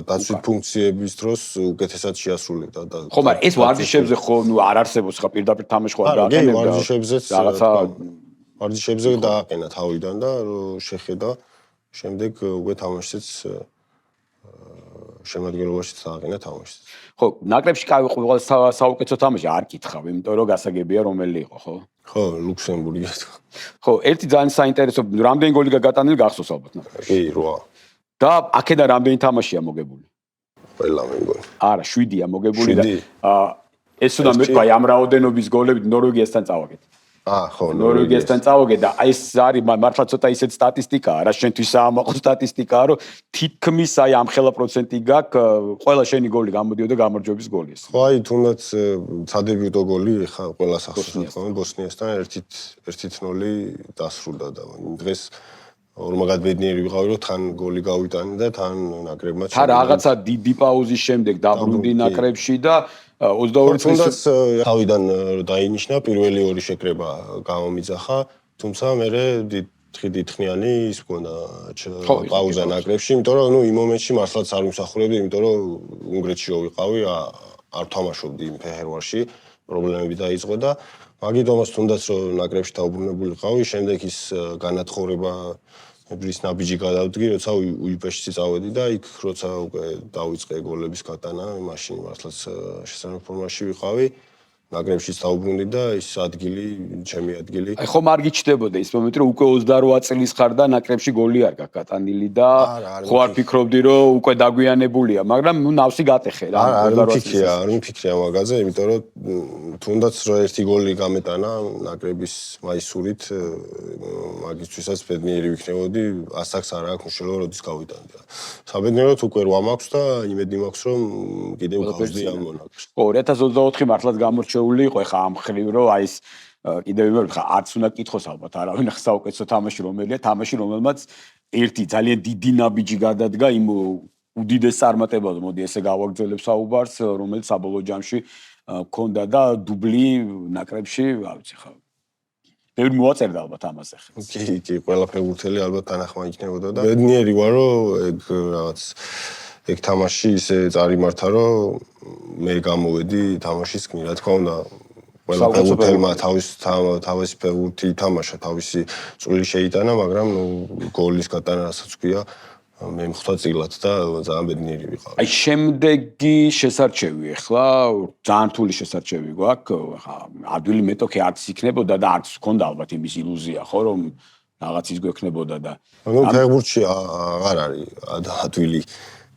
დაცვით ფუნქციების დროს უკეთესად შეასრულებდა და ხო, მაგრამ ეს ვარჯიშებზე ხო ნუ არ არსებობს ხა პირდაპირ თამაში ხო არ გააკეთებდა. ვარჯიშებზეც რაღაცა ვარჯიშებზე დააყენა თავიდან და შეხედა შემდეგ უკვე თამაშიც შემადგენლობაში დააყენა თამაშიც. ხო, ნაკრებში ყველა საუკეთესო თამაში არ კითხავ, იმიტომ რომ გასაგებია რომელი იყო, ხო? ხო, ლუქსემბურგი. ხო, ერთი ძალიან საინტერესო რამდენი გოლი გაგატანილი გახსოვს ალბათ ნაკრებში? კი, 8. და აქედან რამდენი თამაშია მოგებული? ყველა მე მგონი. არა, 7-ია მოგებული და ეს უნდა მეთქვა ამ რაოდენობის გოლებით ნორვეგიასთან წავაგეთ. ხო, ნორვეგიასთან წავაგე და ეს არის მართლა ცოტა ისეთ სტატისტიკაა, რა შენთვის ამაყო სტატისტიკაა, რომ თითქმის აი ამ ხელა პროცენტი გაქვს, ყველა შენი გოლი გამოდიოდა გამარჯვების გოლი ეს. ხო, აი თუნდაც სადებიუტო გოლი ხა ყველას ახსოვს თქო, ბოსნიასთან 1-0 დასრულდა და დღეს ორმაგად ბედნიერი ვიყავი, რომ თან გოლი გავიტანე და თან ნაკრებმა თან რაღაცა დიდი პაუზის შემდეგ დაბრუნდი ნაკრებში და 22 წლის თუნდაც თავიდან დაინიშნა პირველი ორი შეკრება გამომიძახა, თუმცა მე დიდხნიანი ის მქონდა პაუზა ნაკრებში, იმიტომ რომ იმ მომენტში მართლაც არ ვიმსახურებდი, იმიტომ რომ უნგრეთში ვიყავი, არ თამაშობდი იმ ფეხერვაში, პრობლემები დაიწყო და მაგით όμως თუნდაც რომ ნაკრებში დაუბრუნებული ვიყავი, შემდეგ ის განათხრება ის ნაბიჯი გადავდგი, როცა უიპეშში წავედი და იქ როცა უკვე დავიწყე გოლების გატანა, მაშინ მართლაც შესაძლოა ფორმაში ვიყავი, ნაკრებშიც დავუბრუნდი და ის ადგილი, ჩემი ადგილი. აი ხომ არ გიჩნდებოდა ის მომენტი, რომ უკვე 28 წლის ხარ და ნაკრებში გოლი არ გაქვს გატანილი და ხო არ ფიქრობდი, რომ უკვე დაგვიანებულია, მაგრამ ნუ ნავსი გატეხე რა. არ მიფიქრია მაგაზე, იმიტომ რომ თუნდაც რა ერთი გოლი გამეტანა ნაკრების მაისურით, მაგისთვისაც ბედნიერი ვიქნებოდი, ასაკს არ აქვს უშუალო როდის გავიტანდი. საბედნიეროდ უკვე 8 მაქვს და იმედი მაქვს, რომ კიდევ გავზდი ამ მონაკრებს. 2024 მართლაც გამორჩეული იყო ხა ამ ხრივ, რომ აი ეს კიდევ ვიმეორებ ხა არც უნდა კითხოს ალბათ არავინ ხა საუკეთესო თამაში რომელია, თამაში რომელმაც ერთი ძალიან დიდი ნაბიჯი გადადგა იმ უდიდეს წარმატებაზე, მოდი ესე გავაგრძელებ საუბარს, რომელიც საბოლოო ჯამში ქონდა და დუბლი ნაკრებში, რა ვიცი ხა ბევრი მოაწერდა ალბათ ამაზე ხა. კი, ყველა ფეხბურთელი ალბათ თანახმა იქნებოდა და ბედნიერი ვარ, რომ ეგ რაღაც ეგ თამაში ისე წარიმართა, რომ მე გამოვედი თამაშის გმირ, რა თქმა უნდა, ყველა ფეხბურთელმა თავისი ფეხბურთი ითამაშა, თავისი წვლილი შეიტანა, მაგრამ ნუ გოლის გატანა რასაც ქვია, მე მხვდა წილად და ძალიან ბედნიერი ვიყავ. აი შემდეგი შესარჩევი ახლა ძალიან რთული შესარჩევი გვაქვს, ხა ადვილი მეტოქი არც იქნებოდა და არც ჰქონდა ალბათ იმის ილუზია, ხო, რომ რაღაც ის გვექნებოდა და ნუ ფეხბურთში აღარ არის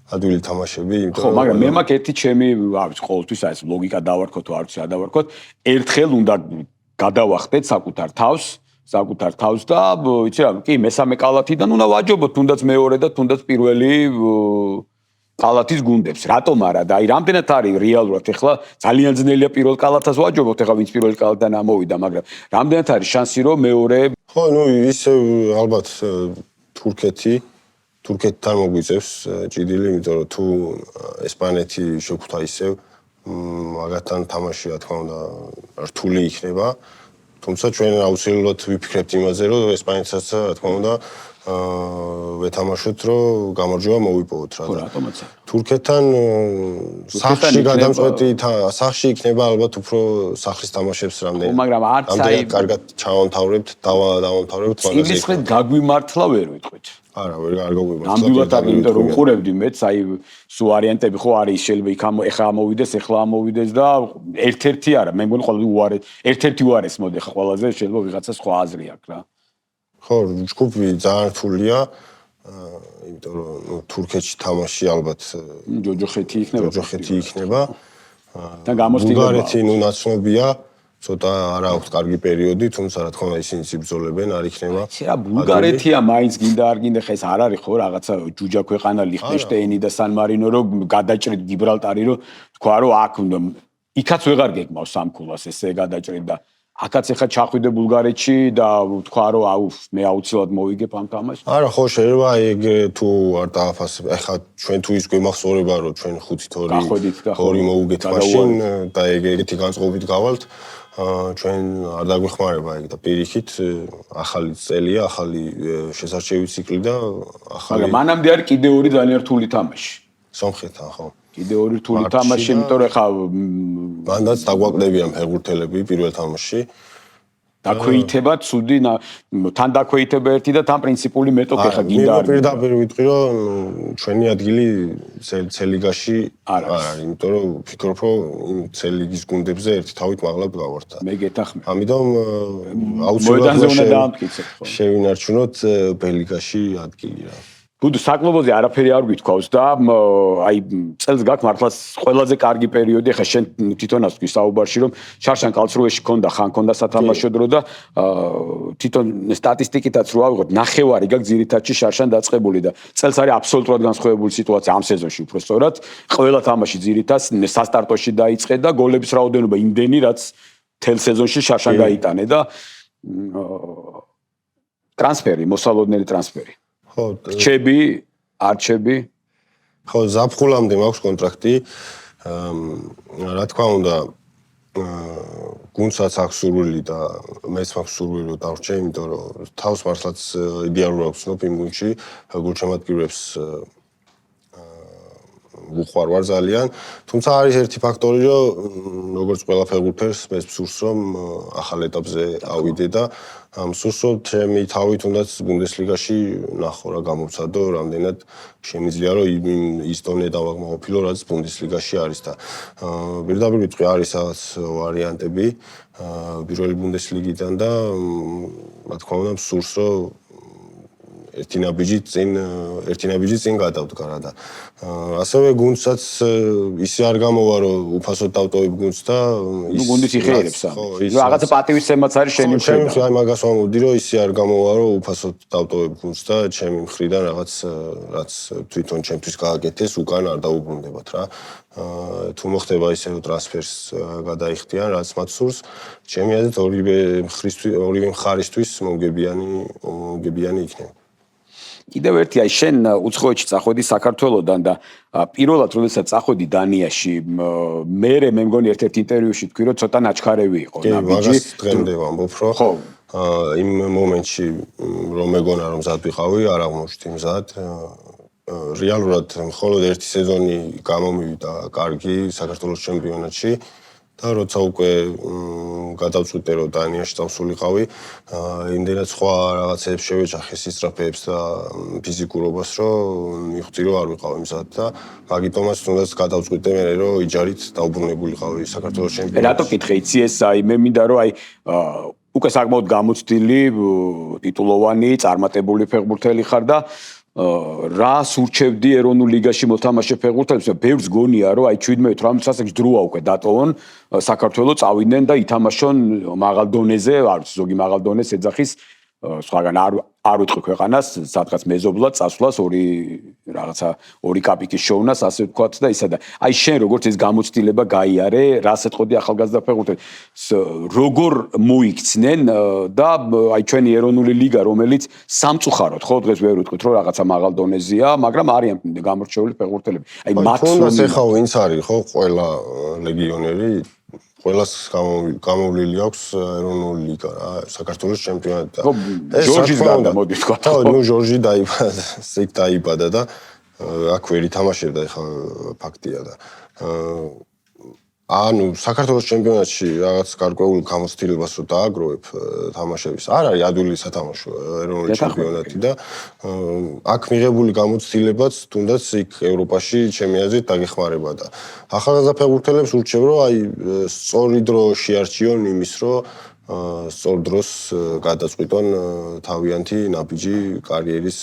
ადვილი თამაშები, იმიტომ რომ ხო, მაგრამ მე მაქვს ერთი ჩემი, რა ვიცი, ყოველთვის აი ეს ლოგიკა დავარქოთ თუ არ ვიცი, არ დავარქოთ, ერთხელ უნდა გადავახტეთ საკუთარ თავს და იცი რა, კი, მესამე კალათიდან უნდა ვაჯობოთ, თუნდაც მეორე და თუნდაც პირველი კალათის გუნდებს. რატომ არა? და აი რამდენად არის რეალურად ახლა ძალიან ძნელია პირველ კალათას ვაჯობოთ, ახლა ვინც პირველ კალათიდან ამოვიდა, მაგრამ რამდენად არის შანსი, რომ მეორე ხო, ნუ ისე ალბათ თურქეთთან მოგვიწევს ჭიდილი, იმიტომ რომ თუ ესპანეთი შეგვხვდა ისევ, მაგათთან თამაში რა თქმა უნდა რთული იქნება. თუმცა ჩვენ აუცილებლად ვიფიქრებთ იმაზე, რომ ესპანეთსაც რა თქმა უნდა ვეთამაშოთ, რომ გამარჯვება მოვიპოვოთ რა. რატომაც არა. თურქეთთან სახში გადამწყვეტი სახში იქნება ალბათ უფრო სახლის თამაშებს რამდენი. მაგრამ არც აი კარგად ჩავამთავრებთ, დავამთავრებთ მაგაზე. წილისხმით გაგვიმართლა ვერ ვიტყვით. არა, არ გაგვიმართლა. ნამდვილად არ იმიტომ რომ უყურებდი მეც, აი სუ ვარიანტები ხო არის, შეიძლება იქ ეხლა ამოვიდეს და ერთ-ერთი არა, მე მგონი ყველა ერთ-ერთი უარეს მოდი ხა ყველაზე შეიძლება ვიღაცა სხვა აზრი აქვს რა. ხო, ჯგუფი ძალიან რთულია, იმიტომ რომ ნუ თურქეთში თამაში ალბათ ჯოჯოხეთი იქნება. და გამოცდილება. ბულგარეთი ნუ ნაცნობია, ცოტა არ აქვს კარგი პერიოდი, თუმცა რა თქმა უნდა ისინი იბრძოლებენ, არ იქნება. რა ბულგარეთია მაინც გინდა არ გინდა ხა ეს არ არის ხო რაღაცა ჯუჯა ქვეყანა ლიხტენშტეინი და სან მარინო რომ გადაჭრით გიბრალტარი რომ თქვა რომ აქ იქაც ვეღარ გეგმავს სამქულას ესე გადაჭრით და აქაც ეხა ჩახვიდე ბულგარეთში და თქვა რომ აუ მე აუცილებლად მოვიგებ ამ თამაშს. არა ხო შეიძლება ეგ თუ არ დააფასებ. ეხა ჩვენ თუ ის გვემახსოვრება რომ ჩვენ 5-2 მოვუგეთ მაშინ და ეგეთი განწყობით გავალთ, ჩვენ არ დაგვეხმარება ეგ და პირიქით ახალი წელია, ახალი შესარჩევი ციკლი და ახალი. მაგრამ მანამდე არის კიდე ორი ძალიან რთული თამაში. სომხეთთან ხო. კიდე ორი რთული თამაში, იმიტომ რომ ხა მანდაც დაგვაკლებიან ფეხბურთელები პირველ თამაშში. დაქვეითება ცუდი, თან დაქვეითება ერთი და თან პრინციპული მეტოქი ხა გინდა არის. მე პირდაპირ ვიტყვი რომ ჩვენი ადგილი C-ლიგაში არ არის, იმიტომ რომ ვფიქრობ რომ იმ C-ლიგის გუნდებზე ერთი თავით მაღლა გავართ. მე გეთახმები. ამიტომ აუცილებლად შევინარჩუნოთ B-ლიგაში ადგილი რა. ბუდუ საკლუბოზე არაფერი არ გვითქვავს და აი წელს გაქვს მართლაც ყველაზე კარგი პერიოდი, ხა შენ თვითონაც თქვი საუბარში რომ შარშან კალცრუეში ხანქონდა სათამაშო დრო და თვითონ სტატისტიკითაც რო ავიღოთ, ნახევარი გაქვს ძირითადში შარშან დაწყებული და წელს არის აბსოლუტურად განსხვავებული სიტუაცია ამ სეზონში უფრო სწორად. ყველა თამაში ძირითადს სასტარტოში დაიწყე და გოლების რაოდენობა იმდენი, რაც თელ სეზონში შარშან გაიტანე და ტრანსფერი, მოსალოდნელი ტრანსფერი. ხო, რჩები, არჩები. ხო, ზაფხულამდე მაქვს კონტრაქტი. რა თქმა უნდა, გუნდსაც აქვს სურვილი და მეც მაქვს სურვილი რომ დავრჩე, იმიტომ რომ თავს მართლაც იდეალურად ვცნობ იმ გუნდში, გულშემატკივრებს უყვარ ვარ ძალიან, თუმცა არის ერთი ფაქტორი, რომ როგორც ყველა ფეხბურთელს მე მსურს რომ ახალ ეტაპზე ავიდე და მსურს რომ ჩემი თავი თუნდაც ბუნდესლიგაში ნახო რა გამოვცადო, რამდენად შემიძლია რომ ის დონე დავაღმოყოფილო, რაც ბუნდესლიგაში არის და პირდაპირ ვიტყვი არის რაღაც ვარიანტები პირველი ბუნდესლიგიდან და რა თქმა უნდა მსურს რომ ერთი ნაბიჯი წინ გადავდგარა და ასევე გუნდსაც ისე არ გამოვა რომ უფასოდ დავტოვებ გუნდს და გუნდის იხერებს რაღაცა პატივისცემაც არის შენი მხრიდან. აი მაგას ვამბობდი რომ ისე არ გამოვა რომ უფასოდ დავტოვებ გუნდს და ჩემი მხრიდან რაღაც რაც თვითონ ჩემთვის გააკეთეს უკან არ დაუბრუნდებათ რა. თუ მოხდება ისე რომ ტრანსფერს გადაიხდიან რაც მათ სურს, ჩემი აზრით ორივე მხარისთვის მომგებიანი იქნება. კიდევ ერთი აი შენ უცხოეთში წახვედი საქართველოსდან და პირველად როდესაც წახვედი დანიაში მე მგონი ერთ-ერთ ინტერვიუში თქვი რომ ცოტა ნაჩქარევი იყო ნაბიჯი. კი, მაგას დღემდე ვამბობ რომ იმ მომენტში რომ მეგონა რომ მზად ვიყავი, არ აღმოჩნდი მზად. რეალურად მხოლოდ ერთი სეზონი გამომივიდა კარგი საქართველოს ჩემპიონატში და როცა უკვე გადავწყვიტე რომ დანიაში წავსულიყავი, იმდენად სხვა რაღაცებს შევეჯახე სისწრაფეებს და ფიზიკურობას, რომ მივხვდი რომ არ ვიყავი მზად და მაგიტომაც თუნდაც გადავწყვიტე მე რომ იჯარით დაუბრუნებულიყავი საქართველოს ჩემპიონატში. რატო კითხე იცი ეს აი მე მინდა რომ აი უკვე საკმაოდ გამოცდილი ტიტულოვანი წარმატებული ფეხბურთელი ხარ და რა სურჩევდი ეროვნულ ლიგაში მოთამაშე ფეხბურთელებს, ბევრს გონია რომ აი 17-18 წელს დროა უკვე დატოვონ საქართველოს წავიდნენ და ითამაშონ მაღალ დონეზე, არ ვიცი ზოგი მაღალ დონეს ეძახის სხვაგან არ ვიტყვი ქვეყანას, სადღაც მეზობლად წასვლას ორი კაპიკის შოვნას, ასე ვთქვათ და ისა და აი შენ როგორც ეს გამოცდილება გაიარე, რას ეთყოდი ახალგაზრდა ფეხბურთელს, როგორ მოიქცნენ და აი ჩვენი ეროვნული ლიგა, რომელიც სამწუხაროდ, ხო, დღეს ვერ ვიტყვით რომ რაღაცა მაღალ დონეზეა, მაგრამ არიან გამორჩეული ფეხბურთელები. აი მათ თუნდაც ეხა ვინც არის, ხო, ყველა ლეგიონერი ყველას გამოვლილი აქვს ეროვნული ლიგა რა, საქართველოს ჩემპიონატი. ჯორჯის გარდა მოდი თქვა. ხო, ჯორჯი დაიბადა და აქ ვერ ითამაშებდა, ეხა ფაქტია და ანუ საქართველოს ჩემპიონატში რაღაც გარკვეულ გამოცდილებას რო დააგროვებ თამაშების, არ არის ადვილი სათამაშო ეროვნული ჩემპიონატი და აქ მიღებული გამოცდილებაც თუნდაც იქ ევროპაში ჩემი აზრით დაგეხმარება და ახალგაზრდა ფეხბურთელებს ურჩევ რომ აი სწორი დრო შეარჩიონ იმის რომ სწორ დროს გადაწყვიტონ თავიანთი ნაბიჯი კარიერის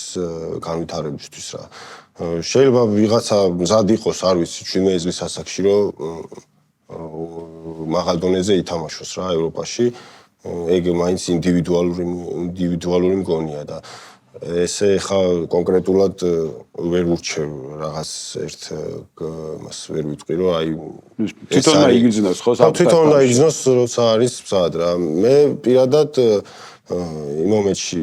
განვითარებისთვის რა. შეიძლება ვიღაცა მზად იყოს, არ ვიცი, 17 წლის ასაკში რომ მაღალ დონეზე ითამაშოს რა ევროპაში, ეგ მაინც ინდივიდუალური მგონია და ესე ხა კონკრეტულად ვერ ურჩევ რაღაც ერთ მას ვერ ვიტყვი რომ აი თვითონ უნდა იგრძნოს ხო თვითონ უნდა იგრძნოს როცა არის მზად რა. მე პირადად იმ მომენტში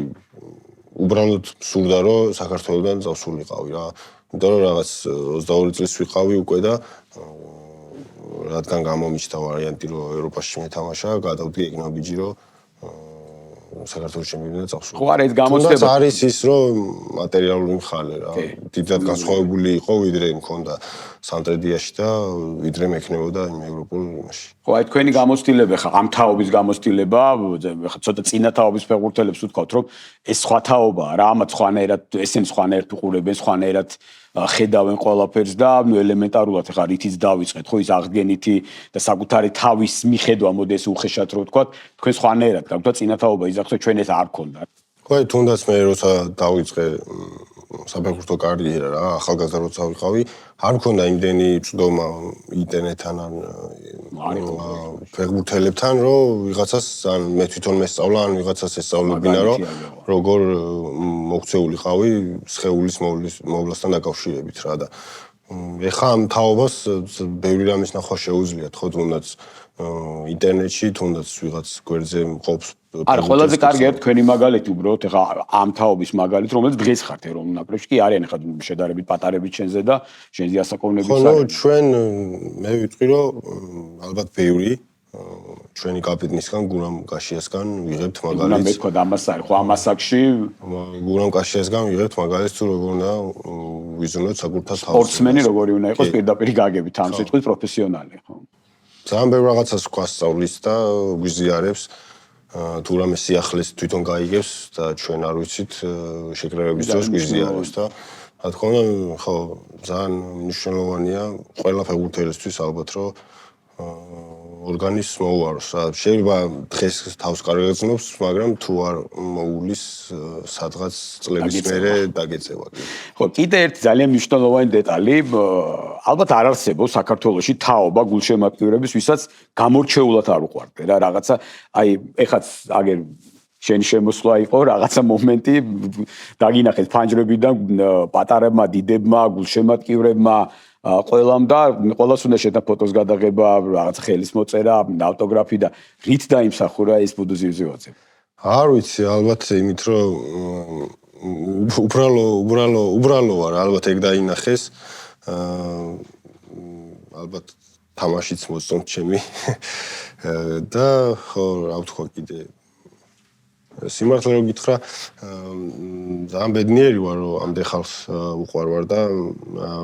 უბრალოდ მსურდა რომ საქართველოსდან წავსულიყავი რა. იმიტომ რომ რაღაც 22 წლის ვიყავი უკვე და რადგან გამომიჩნდა ვარიანტი რომ ევროპაში მეთამაშა, გადავდი ეგ ნაბიჯი რომ საქართველოს ჩემპიონატზე წავსულიყავი. ხო არა ეს გამოცდება არის ის რომ მატერიალური მხარე რა. დიდად განსხვავებული იყო ვიდრე მქონდა სამტრედიაში და ვიდრე მექნებოდა იმ ევროპულ იმაში. ხო აი თქვენი გამოცდილება ხა ამ თაობის გამოცდილება, ხა ცოტა წინა თაობის ფეხბურთელებს ვთქვათ რომ ეს სხვა თაობაა რა, ამათ სხვანაირად ესენი სხვანაირად უყურებენ, სხვანაირად ხედავენ ყველაფერს და ნუ ელემენტარულად ხა რითიც დავიწყეთ ხო ის აღდგენითი და საკუთარი თავის მიხედვა მოდეს უხეშად რო ვთქვათ, თქვენ სხვანაირად გაგვთ წინა თაობა იზახსო ჩვენ ეს არ ქონდა. ხო აი თუნდაც მე როცა დავიწყე საფეხბურთო კარიერა რა, ახალგაზრდა როცა ვიყავი, არ მქონდა იმდენი წვდომა ინტერნეტთან ან ფეხბურთელებთან, რომ ვიღაცას ან მე თვითონ მესწავლა, ან ვიღაცას ესწავლებინა, რომ როგორ მოქცეულიყავი სხეულის მოვლასთან დაკავშირებით რა და ეხა ამ თაობას ბევრი რამის ნახვა შეუძლიათ, ხო თუნდაც ინტერნეტში, თუნდაც ვიღაც გვერდზე მყოფს არა, ყველაზე კარგი არის თქვენი მაგალითი უბრალოდ ეხა ამ თაობის მაგალითი, რომელიც დღეს ხართ ეროვნულ ნაკრებში, კი არიან ეხა შედარებით პატარებით შენზე და შენზე ასაკოვნების ხო, ჩვენ მე ვიტყვი რომ ალბათ ბევრი ჩვენი კაპიტნისგან გურამ კაშიასგან ვიღებთ მაგრამ მაგალითს. მე თქვა ამას არის, ხო ამ ასაკში გურამ კაშიასგან ვიღებთ მაგალითს თუ როგორ უნდა ვიზუნოთ საკუთარ თავს. სპორტსმენი როგორი უნდა იყოს პირდაპირ გაგებით ამ სიტყვის პროფესიონალი, ხო? ძალიან ბევრ რაღაცას გვასწავლის და გვიზიარებს. თუ რამე სიახლეს თვითონ გაიგებს და ჩვენ არ ვიცით შეკრებების დროს გვიზიარებს და რა თქმა უნდა, ხო, ძალიან მნიშვნელოვანია ყველა ფეხბურთელისთვის ალბათ რომ ორგანიზმს მოუაროს. შეიძლება დღეს თავს კარგად გრძნობს, მაგრამ თუ არ მოულის სადღაც წლების მერე დაგეწევა. ხო, კიდე ერთი ძალიან მნიშვნელოვანი დეტალი, ალბათ არ არსებობს საქართველოში თაობა გულშემატკივრების, ვისაც გამორჩეულად არ უყვარდე რა, რაღაცა, აი, ეხაც აგერ შენი შემოსვლა იყო, რაღაცა მომენტი დაგინახეთ ფანჯრებიდან პატარებმა, დიდებმა, გულშემატკივრებმა ყველამ და ყველას უნდა შეთა ფოტოს გადაღება, რაღაც ხელის მოწერა, ავტოგრაფი და რით დაიმსახურა ეს ბუდუზივზივაძე. არ ვიცი, ალბათ იმით რომ უბრალო ვარ, ალბათ ეგ დაინახეს. ალბათ თამაშიც მოწონთ ჩემი. და ხო, რა ვთქვა კიდე სიმართლე რომ გითხრა, ძალიან ბედნიერი ვარ, რომ ამდენ ხალხს უყვარვარ და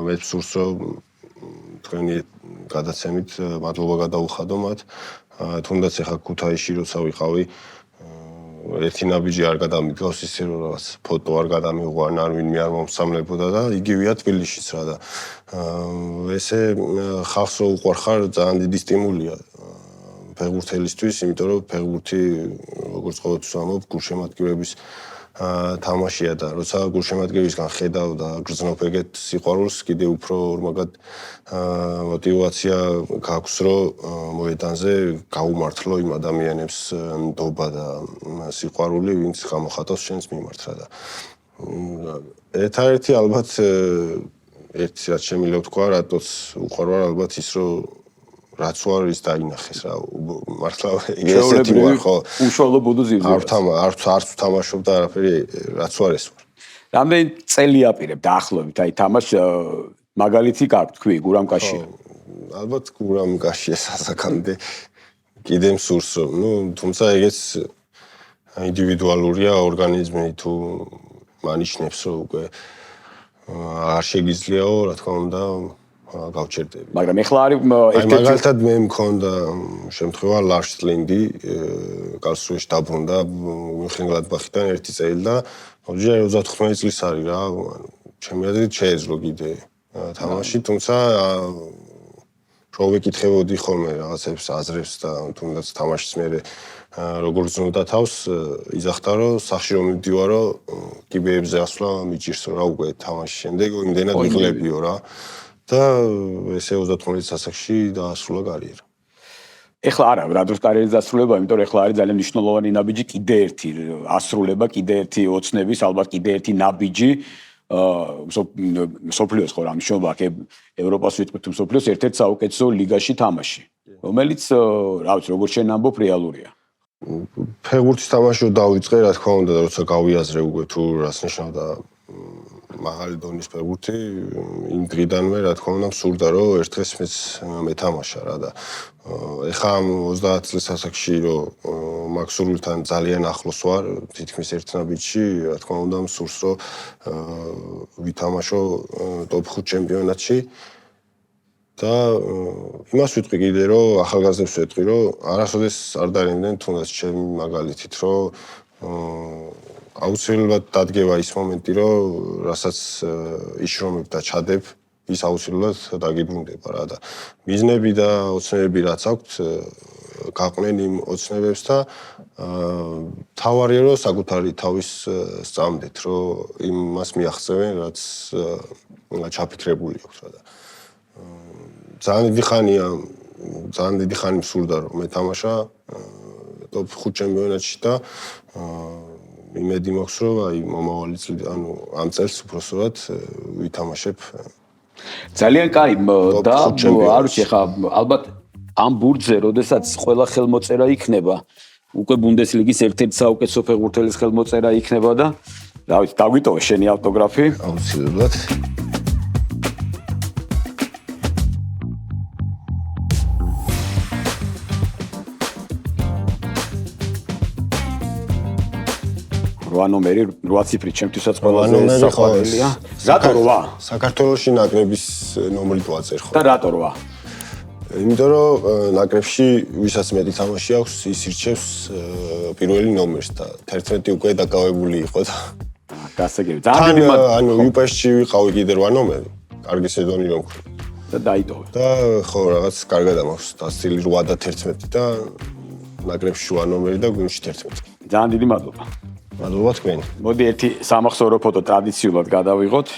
მე ვსურს, რომ თქვენი გადაცემით მადლობა გადაუხადო მათ. თუნდაც ეხა ქუთაისში როცა ვიყავი, ერთი ნაბიჯი არ გადამიგავს ისე რომ რაღაც ფოტო არ გადამიღვან, არ ვინმე არ მომსამლებოდა და იგივეა თბილისშიც რა და ესე ხალხს რო უყვარხარ ძალიან დიდი სტიმულია. ფეხბურთელისთვის, იმიტომ რომ ფეხბურთი როგორც ყოველთვის ვამბობ, გულშემატკივრების თამაშია და როცა გულშემატკივრისგან ხედავ და გრძნობ ეგეთ სიყვარულს, კიდე უფრო ორმაგად мотивация გაქვს, რომ მოედანზე გაუმართლო იმ ადამიანებს ნდობა და სიყვარული, ვინც გამოხატავს შენს მიმართ რა და ერთადერთი ალბათ ერთი რაც შემიძლია ვთქვა, რატოც უყვარვარ ალბათ ის, რომ რაც ვარ ის დაინახეს რა მართლა ესეთი ვარ ხო უშუალო ბუდუზივზივაძე არც თამაშობ და არაფერი რაც ვარ ეს ვარ რამდენი წელი აპირებ დაახლოებით აი თამაშ მაგალითი გაქვთ თქვი გურამ კაშია ალბათ გურამ კაშია სასაკამდე კიდე მსურს რომ თუმცა ეგეც ინდივიდუალურია ორგანიზმი თუ მანიშნებს რომ უკვე არ შეგიძლიაო რა თქმა უნდა გავჩერდები. მაგრამ ეხლა არის ერთ-ერთი მაგალითად მე მქონდა შემთხვევა ლარშ ლინდი კარლსრუეში დაბრუნდა მუნხენგლადბახიდან ერთი წელი და ოჯახი 35 წლის არის რა ჩემი აზრით შეეძლო კიდე თამაში თუმცა რო ვეკითხებოდი ხოლმე რაღაცებს აზრებს და თუნდაც თამაშის მერე როგორც უნდა თავს იზახდა რომ სახში რომ მივდივარო კიბეებზე ასვლა მიჭირს რა უკვე თამაშის შემდეგ იმდენად ვიღლებიო რა და ესე 35 ასაკში დაასრულა კარიერა. ეხლა არა, რა დროს კარიერის დასრულება, იმიტომ რომ ეხლა არის ძალიან მნიშვნელოვანი ნაბიჯი, კიდე ერთი ასრულება, კიდე ერთი ოცნების, ალბათ კიდე ერთი ნაბიჯი სოფლიოს ხო რა მნიშვნელობა აქვს ევროპას ვიტყვით თუ სოფლიოს ერთ-ერთ საუკეთესო ლიგაში თამაში, რომელიც რა ვიცი, როგორც შენ ამბობ, რეალურია. ფეხბურთის თამაში რო დავიწყე, რა თქმა უნდა, როცა გავიაზრე უკვე თუ რას ნიშნავდა მაღალი დონის ფეხბურთი იმ დღიდანვე რა თქმა უნდა მსურდა რომ ერთ დღეს მეც მეთამაშა რა და ეხა 30 წლის ასაკში რომ მაქსურულთან ძალიან ახლოს ვარ თითქმის ერთ ნაბიჯში რა თქმა უნდა მსურს რომ ვითამაშო ტოპ 5 ჩემპიონატში და იმას ვიტყვი კიდე რომ ახალგაზრდებს ვიტყვი რომ არასოდეს არ დარიმდნენ თუნდაც ჩემი მაგალითით რომ აუცილებლად დადგება ის მომენტი, რომ რასაც იშრომებ და ჩადებ, ის აუცილებლად დაგიბრუნდება რა და მიზნები და ოცნებები რაც აქვთ, გაყვნენ იმ ოცნებებს და თავარია რომ საკუთარი თავის სწამდეთ, რომ იმას მიაღწევენ, რაც ჩაფიქრებული აქვს რა და ძალიან დიდი ხანი მსურდა რომ მეთამაშა ტოპ 5 ჩემპიონატში და იმედი მაქვს რომ აი მომავალი წლი ანუ ამ წელს უბრალოდ ვითამაშებ ძალიან კაი და არ ვიცი ხა ალბათ ამ ბურთზე როდესაც ყველა ხელმოწერა იქნება უკვე ბუნდესლიგის ერთ-ერთი საუკეთესო ფეხბურთელის ხელმოწერა იქნება და რა ვიცი დაგვიტოვე შენი ავტოგრაფი აუცილებლად 8 ნომერი, 8 ციფრი ჩემთვისაც 8 ყველაზე ნომერი, ხო, საყვარელია. რატო 8? საქართველოში ნაკრების ნომრით ვაწერ ხო. და რატო 8? იმიტომ რომ ნაკრებში ვისაც მეტი თამაში აქვს, ის ირჩევს პირველი ნომერს და 11 უკვე დაკავებული იყო და გასაგები. ძალიან დიდი ანუ UPS-ში ვიყავი კიდე 8 ნომერი. კარგი სეზონი რომ ვქრა. და დაიტოვე. და ხო რაღაც კარგად ამაქვს დასწილი 8 და 11 და ნაკრებში 8 ნომერი და გუნდში 11. ძალიან დიდი მადლობა. მადლობა თქვენ. მოდი ერთი სამახსოვრო ფოტო ტრადიციულად გადავიღოთ.